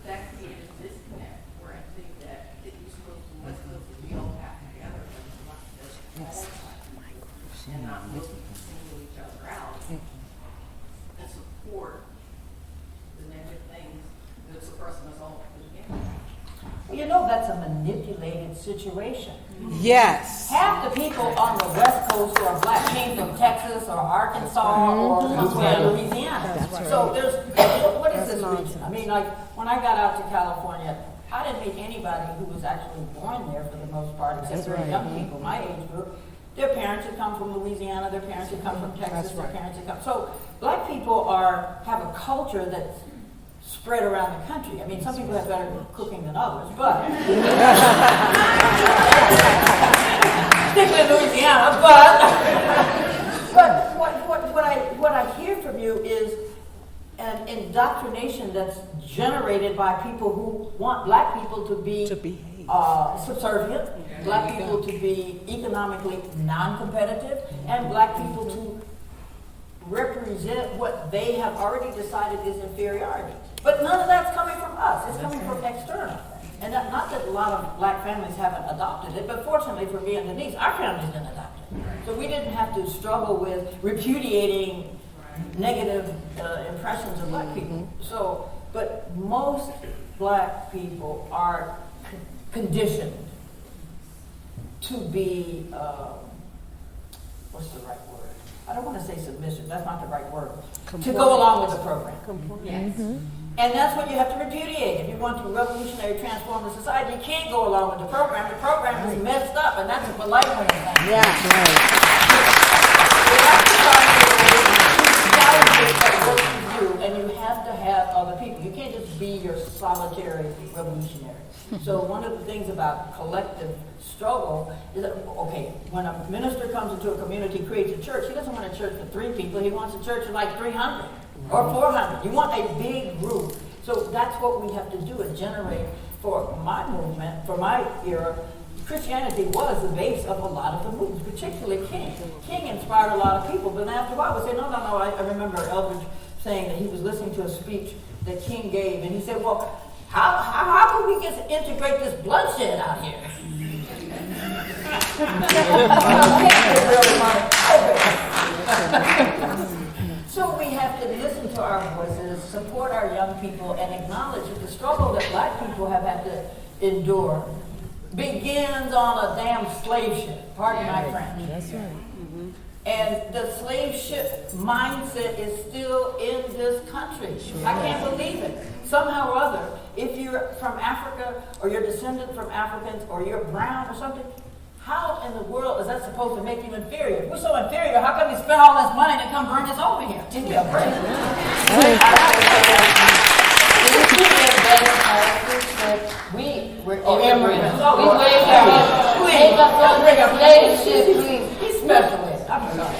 that created a disconnect where I think that the East Coast and West Coast, we all have together and not look to single each other out and support the negative things that's suppressing us all to begin with. You know that's a manipulated situation. Yes. Half the people on the West Coast who are black came from Texas or Arkansas or somewhere in Louisiana. So there's, what is this region? I mean, like, when I got out to California, I didn't meet anybody who was actually born there for the most part, except for young people, my age group. Their parents had come from Louisiana, their parents had come from Texas, their parents had come. So black people have a culture that's spread around the country. I mean, some people have better cooking than others, but particularly in Louisiana. But what I hear from you is an indoctrination that's generated by people who want black people to be subservient, black people to be economically non-competitive, and black people to represent what they have already decided is inferiority. But none of that's coming from us. It's coming from external. And not that a lot of black families haven't adopted it, but fortunately for me and Denise, our families didn't adopt it. So we didn't have to struggle with repudiating negative impressions of black people. So, but most black people are conditioned to be, what's the right word? I don't want to say submissive, that's not the right word. To go along with the program. Yes. And that's what you have to repudiate. If you want to revolutionary transform the society, you can't go along with the program. The program is messed up, and that's a polite way of saying it. Yeah, right. You have to find values that work for you, and you have to have other people. You can't just be your solitary revolutionary. So one of the things about collective struggle is that, okay, when a minister comes into a community, creates a church, he doesn't want a church for 3 people, he wants a church for like 300 or 400. You want a big group. So that's what we have to do, is generate, for my movement, for my era, Christianity was the base of a lot of the movements, particularly King. King inspired a lot of people, but then after a while we say, no, I remember Eldridge saying that he was listening to a speech that King gave, and he said, well, how can we just integrate this bloodshed out here? So we have to listen to our voices, support our young people, and acknowledge that the struggle that black people have had to endure begins on a damn slave ship. Pardon my French. That's right. And the slave ship mindset is still in this country. I can't believe it. Somehow or other, if you're from Africa, or you're descendant from Africans, or you're brown or something, how in the world is that supposed to make you inferior? If we're so inferior, how come we spend all this money to come bring us over here? Give me a break. We were immigrants. We waved our hands. Take us on the slave ship, please. He's specialist. I'm sorry.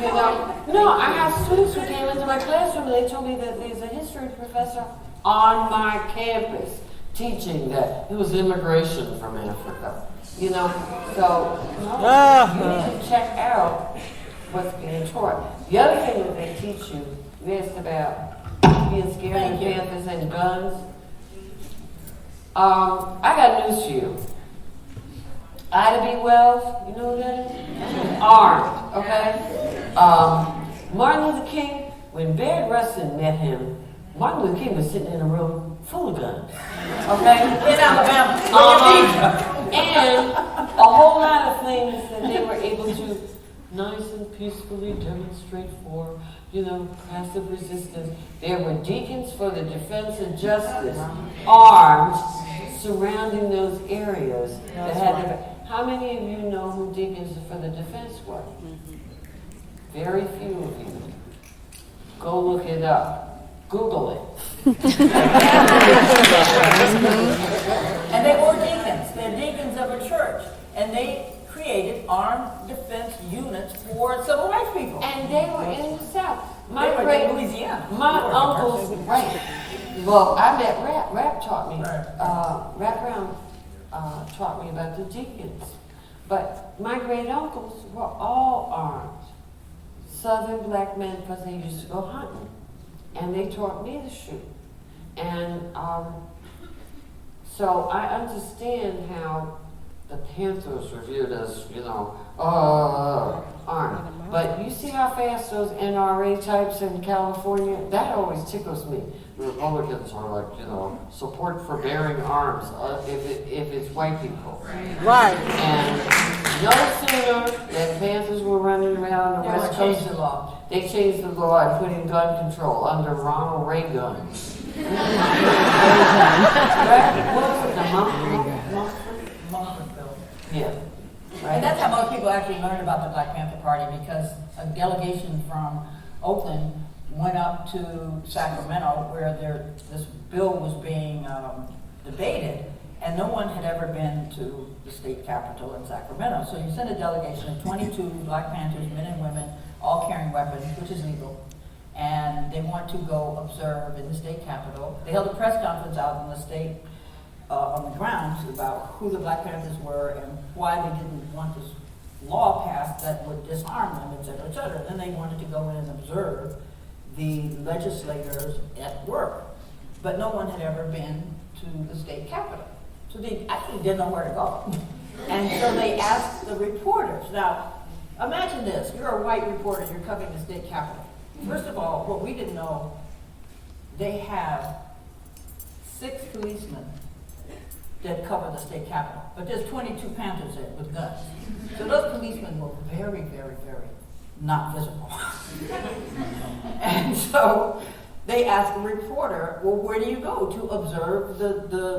You know, no, I have students who came into my classroom and they told me that there's a history professor on my campus teaching that it was immigration from Africa. You know, so you need to check out what's being taught. The other thing that they teach you asked about being scared of panthers and guns. I got news for you. Ida B. Wells, you know who that is? Armed, okay? Martin Luther King, when Baird Rustin met him, Martin Luther King was sitting in a room full of guns, okay? In Alabama. And a whole lot of things that they were able to nice and peacefully demonstrate for, you know, passive resistance. There were deacons for the defense of justice, armed, surrounding those areas that had to. How many of you know who deacons for the defense were? Very few of you. Go look it up. Google it. And they were deacons. They're deacons of a church. And they created armed defense units for civil rights people. And they were in the South. They were in Louisiana. My uncles, right. Well, I met Rap. Rap taught me. Rap Brown taught me about the deacons. But my great uncles were all armed. Southern black men, because they used to go hunting. And they taught me to shoot. And so I understand how the Panthers were viewed as, you know, armed. But you see how fast those NRA types in California, that always tickles me. Republicans are like, you know, support for bearing arms if it's white people. Right. And no sooner than Panthers were running around the West Coast, the law. they changed the law and put in gun control under Ronald Reagan. Right? What was it, the Mumford bill. Yeah. Right. And that's how most people actually learned about the Black Panther Party, because a delegation from Oakland went up to Sacramento where this bill was being debated, and no one had ever been to the state capitol in Sacramento. So you send a delegation of 22 Black Panthers, men and women, all carrying weapons, which is legal, and they want to go observe in the state capitol. They held a press conference out on the state, on the grounds about who the Black Panthers were and why they didn't want this law passed that would disarm them, et cetera, et cetera. Then they wanted to go in and observe the legislators at work. But no one had ever been to the state capitol. So they actually didn't know where to go. And so they asked the reporters. Now, imagine this. You're a white reporter, you're covering the state capitol. First of all, what we didn't know, they have 6 policemen that cover the state capitol. But there's 22 Panthers there with guns. So those policemen were very, very, very not visible. And so they asked the reporter, well, where do you go to observe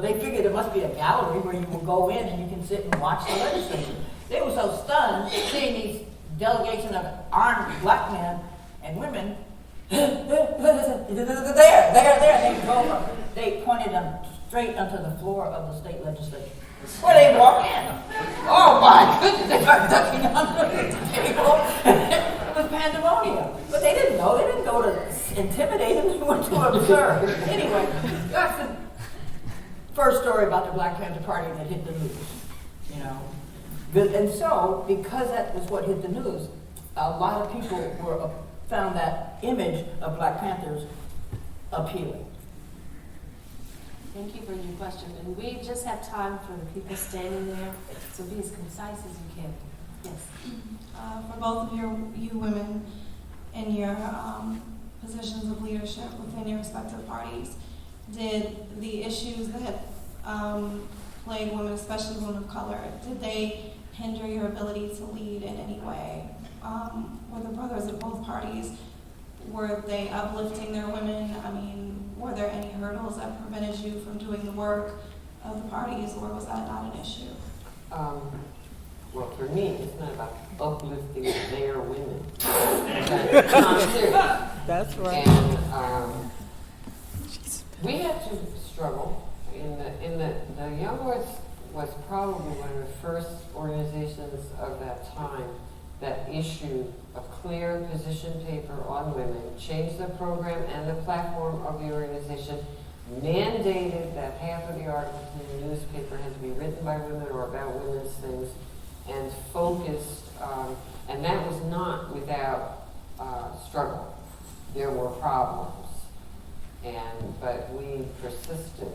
they figured there must be a gallery where you will go in and you can sit and watch the legislature. They were so stunned seeing these delegation of armed black men and women. There. They pointed them straight onto the floor of the state legislature. Where they walk in. Oh my goodness, they started ducking under the table. It was pandemonium. But they didn't know. They didn't go to intimidate them. They went to observe. Anyway, that's the first story about the Black Panther Party that hit the news. You know. And so, because that was what hit the news, a lot of people found that image of Black Panthers appealing. Thank you for your question. And we just have time for the people standing there, so be as concise as you can. Yes. For both of you women in your positions of leadership within your respective parties, did the issues that plague women, especially women of color, did they hinder your ability to lead in any way? Were the brothers of both parties, were they uplifting their women? I mean, were there any hurdles that prevented you from doing the work of the parties, or was that not an issue? Well, for me, it's not about uplifting their women. But I'm serious. That's right. And we had to struggle. The Young Lords was probably one of the first organizations of that time that issued a clear position paper on women, changed the program and the platform of the organization, mandated that half of the articles in the newspaper had to be written by women or about women's things, and focused, and that was not without struggle. There were problems, but we persisted.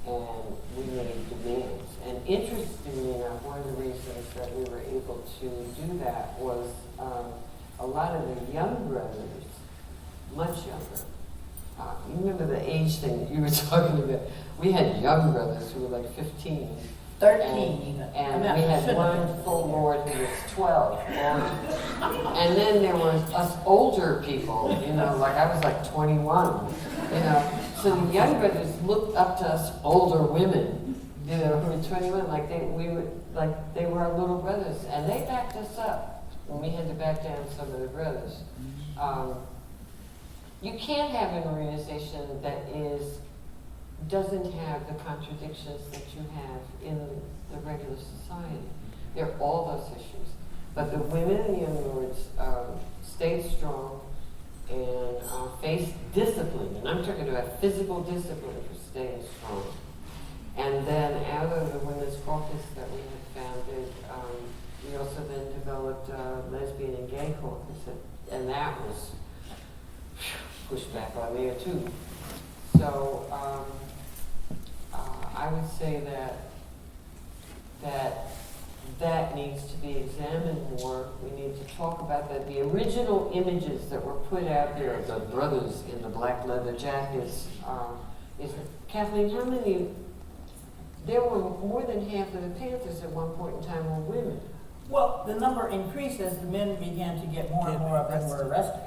And we made demands. And interestingly enough, one of the reasons that we were able to do that was a lot of the young brothers, much younger. You remember the age thing that you were talking about? We had young brothers who were like 15. 13 even. And we had one full lord who was 12. And then there was us older people, you know, like I was like 21, you know. So the young brothers looked up to us older women, you know, who were 21, like they were our little brothers, and they backed us up when we had to back down some of the brothers. You can't have an organization that doesn't have the contradictions that you have in the regular society. There are all those issues, but the women and the Young Lords stayed strong and faced discipline, and I'm talking about physical discipline for staying strong. And then out of the Women's Caucus that we had founded, we also then developed Lesbian and Gay Caucus, and that was pushed back on there too. So I would say that needs to be examined more. We need to talk about that. The original images that were put out there of the brothers in the black leather jackets, Kathleen, how many? There were more than half of the Panthers at one point in time were women. Well, the number increased as the men began to get more and more of them were arrested.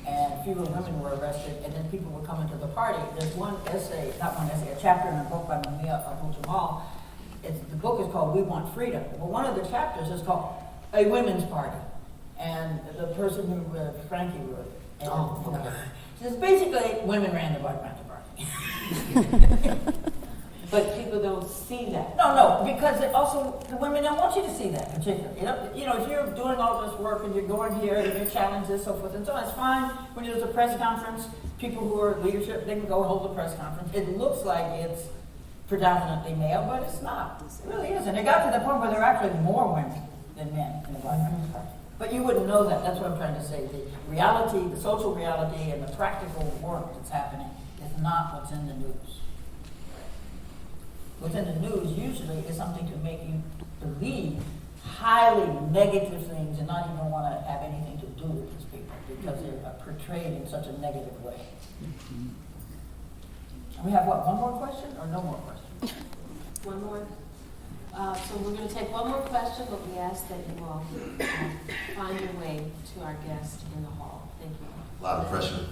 And fewer women were arrested, and then people were coming to the party. There's a chapter in a book by Mumia Abu-Jamal. The book is called We Want Freedom. Well, one of the chapters is called A Women's Party. And the person who, Frankie wrote it. It's basically women ran the Black Panther Party. But people don't see that. No, because the women don't want you to see that particularly. You know, if you're doing all this work and you're going here and you're challenged this, so forth and so on, it's fine. When there's a press conference, people who are leadership, they can go hold a press conference. It looks like it's predominantly male, but it's not. It really isn't. It got to the point where there are actually more women than men in the Black Panther Party. But you wouldn't know that. That's what I'm trying to say. The reality, the social reality, and the practical work that's happening is not what's in the news. What's in the news usually is something to make you believe highly negative things and not even want to have anything to do with these people because they're portrayed in such a negative way. We have one more question or no more questions? One more. So we're going to take one more question, but we ask that you all find your way to our guest in the hall. Thank you. A lot of pressure.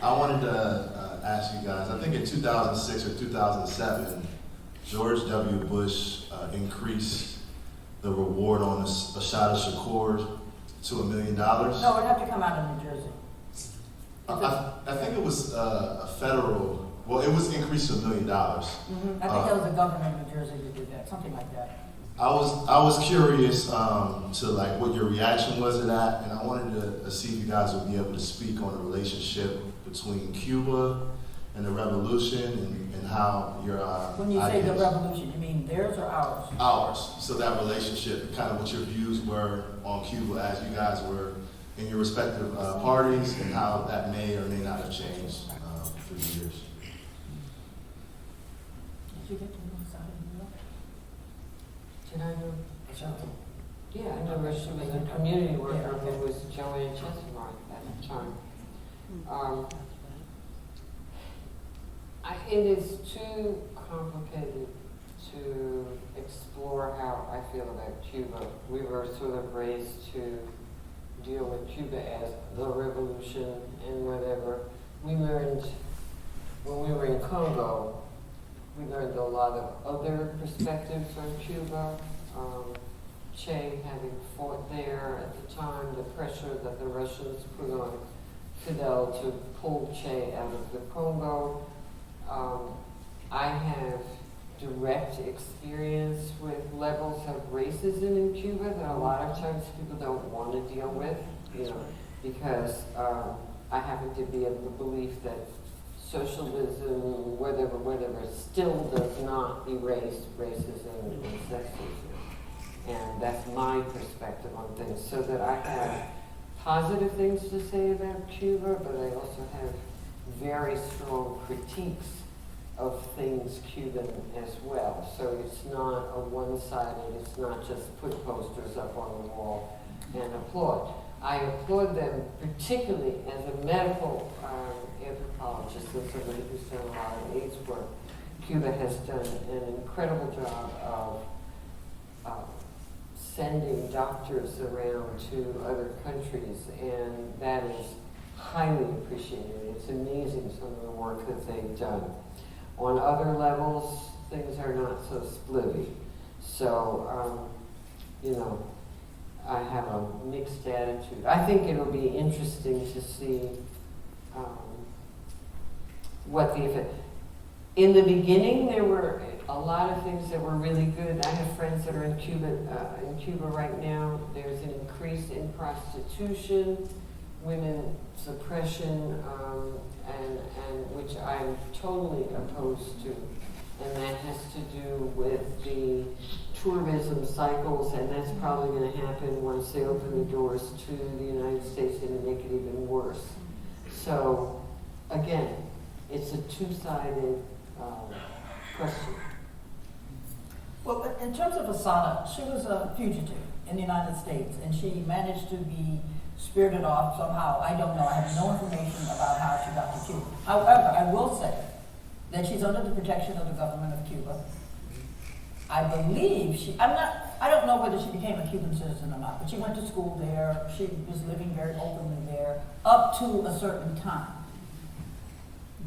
I wanted to ask you guys, I think in 2006 or 2007, George W. Bush increased the reward on a shot of Shakur to $1 million. No, it'd have to come out of New Jersey. I think it was a federal, well, it was increased to $1 million. Mm-hmm. I think that was the governor of New Jersey to do that, something like that. I was curious to like what your reaction was to that, and I wanted to see if you guys would be able to speak on the relationship between Cuba and the revolution and how your when you say the revolution, you mean theirs or ours? Ours. So that relationship, kind of what your views were on Cuba as you guys were in your respective parties, and how that may or may not have changed through the years. Did you get to know something? Did I know? Yeah, I remember she was a community worker who was Joanne Chestermark at the time. It is too complicated to explore how I feel about Cuba. We were sort of raised to deal with Cuba as the revolution and whatever. We learned, when we were in Congo, we learned a lot of other perspectives on Cuba. Che having fought there at the time, the pressure that the Russians put on Fidel to pull Che out of the Congo. I have direct experience with levels of racism in Cuba that a lot of times people don't want to deal with, because I happen to be of the belief that socialism, whatever, still does not erase racism and sexism. And that's my perspective on things. So that I have positive things to say about Cuba, but I also have very strong critiques of things Cuban as well. So it's not a one-sided, it's not just put posters up on the wall and applaud. I applaud them particularly as a medical anthropologist and somebody who's done a lot of AIDS work. Cuba has done an incredible job of sending doctors around to other countries, and that is highly appreciated. It's amazing some of the work that they've done. On other levels, things are not so splitty. So, I have a mixed attitude. I think it'll be interesting to see what the effect. In the beginning, there were a lot of things that were really good. I have friends that are in Cuba right now. There's an increase in prostitution, women suppression, and which I'm totally opposed to. And that has to do with the tourism cycles, and that's probably going to happen once they open the doors to the United States and make it even worse. So, again, it's a two-sided question. Well, in terms of Asana, she was a fugitive in the United States, and she managed to be spirited off somehow. I don't know. I have no information about how she got to Cuba. However, I will say that she's under the protection of the government of Cuba. I believe I don't know whether she became a Cuban citizen or not, but she went to school there. She was living very openly there up to a certain time.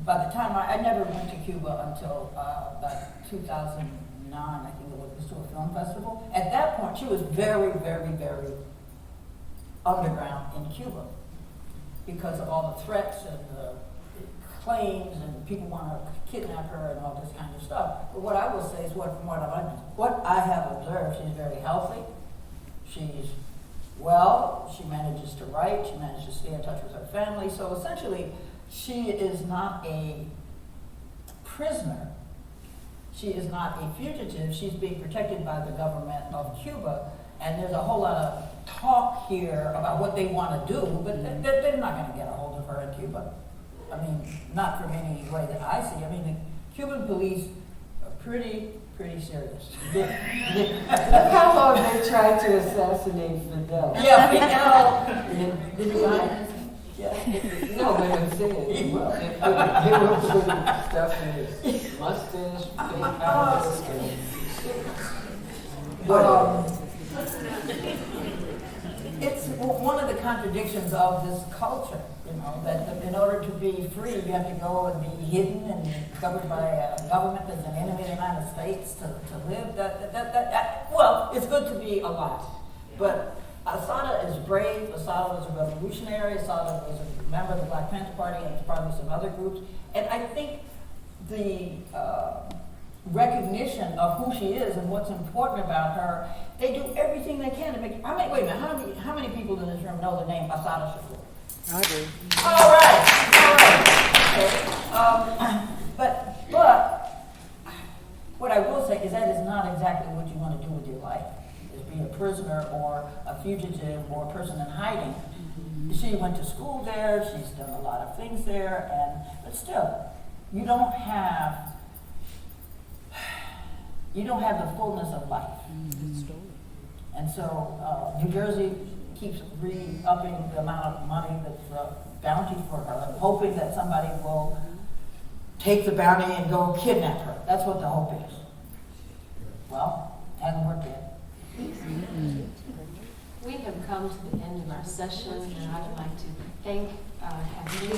By the time I never went to Cuba until about 2009, I think it was to a film festival. At that point, she was very, very, very underground in Cuba because of all the threats and the claims, and people want to kidnap her and all this kind of stuff. But what I will say is from what I have observed, she's very healthy. She's well. She manages to write. She manages to stay in touch with her family. So essentially, she is not a prisoner. She is not a fugitive. She's being protected by the government of Cuba. And there's a whole lot of talk here about what they want to do, but they're not going to get a hold of her in Cuba. I mean, not from any way that I see. I mean, the Cuban police are pretty serious. Look how long they tried to assassinate Fidel. Yeah, Fidel. Did you find Yeah. No, but I'm saying, well, they were putting stuff in his mustache, papers, It's one of the contradictions of this culture, you know, that in order to be free, you have to go and be hidden and governed by a government that's an enemy of the United States to live. Well, it's good to be alive, but Assata is brave. Assata was a revolutionary. Assata was a member of the Black Panther Party and probably some other groups. And I think the recognition of who she is and what's important about her, they do everything they can to make. Wait a minute. How many people in this room know the name Assata Shakur? I do. All right. Okay. But what I will say is that is not exactly what you want to do with your life. Is be a prisoner or a fugitive or a person in hiding. She went to school there. She's done a lot of things there, but still, you don't have the fullness of life. And so New Jersey keeps re-upping the amount of money that's bounty for her, hoping that somebody will take the bounty and go kidnap her. That's what the hope is. Well, hasn't worked yet. We have come to the end of our session, and I'd like to thank Kathleen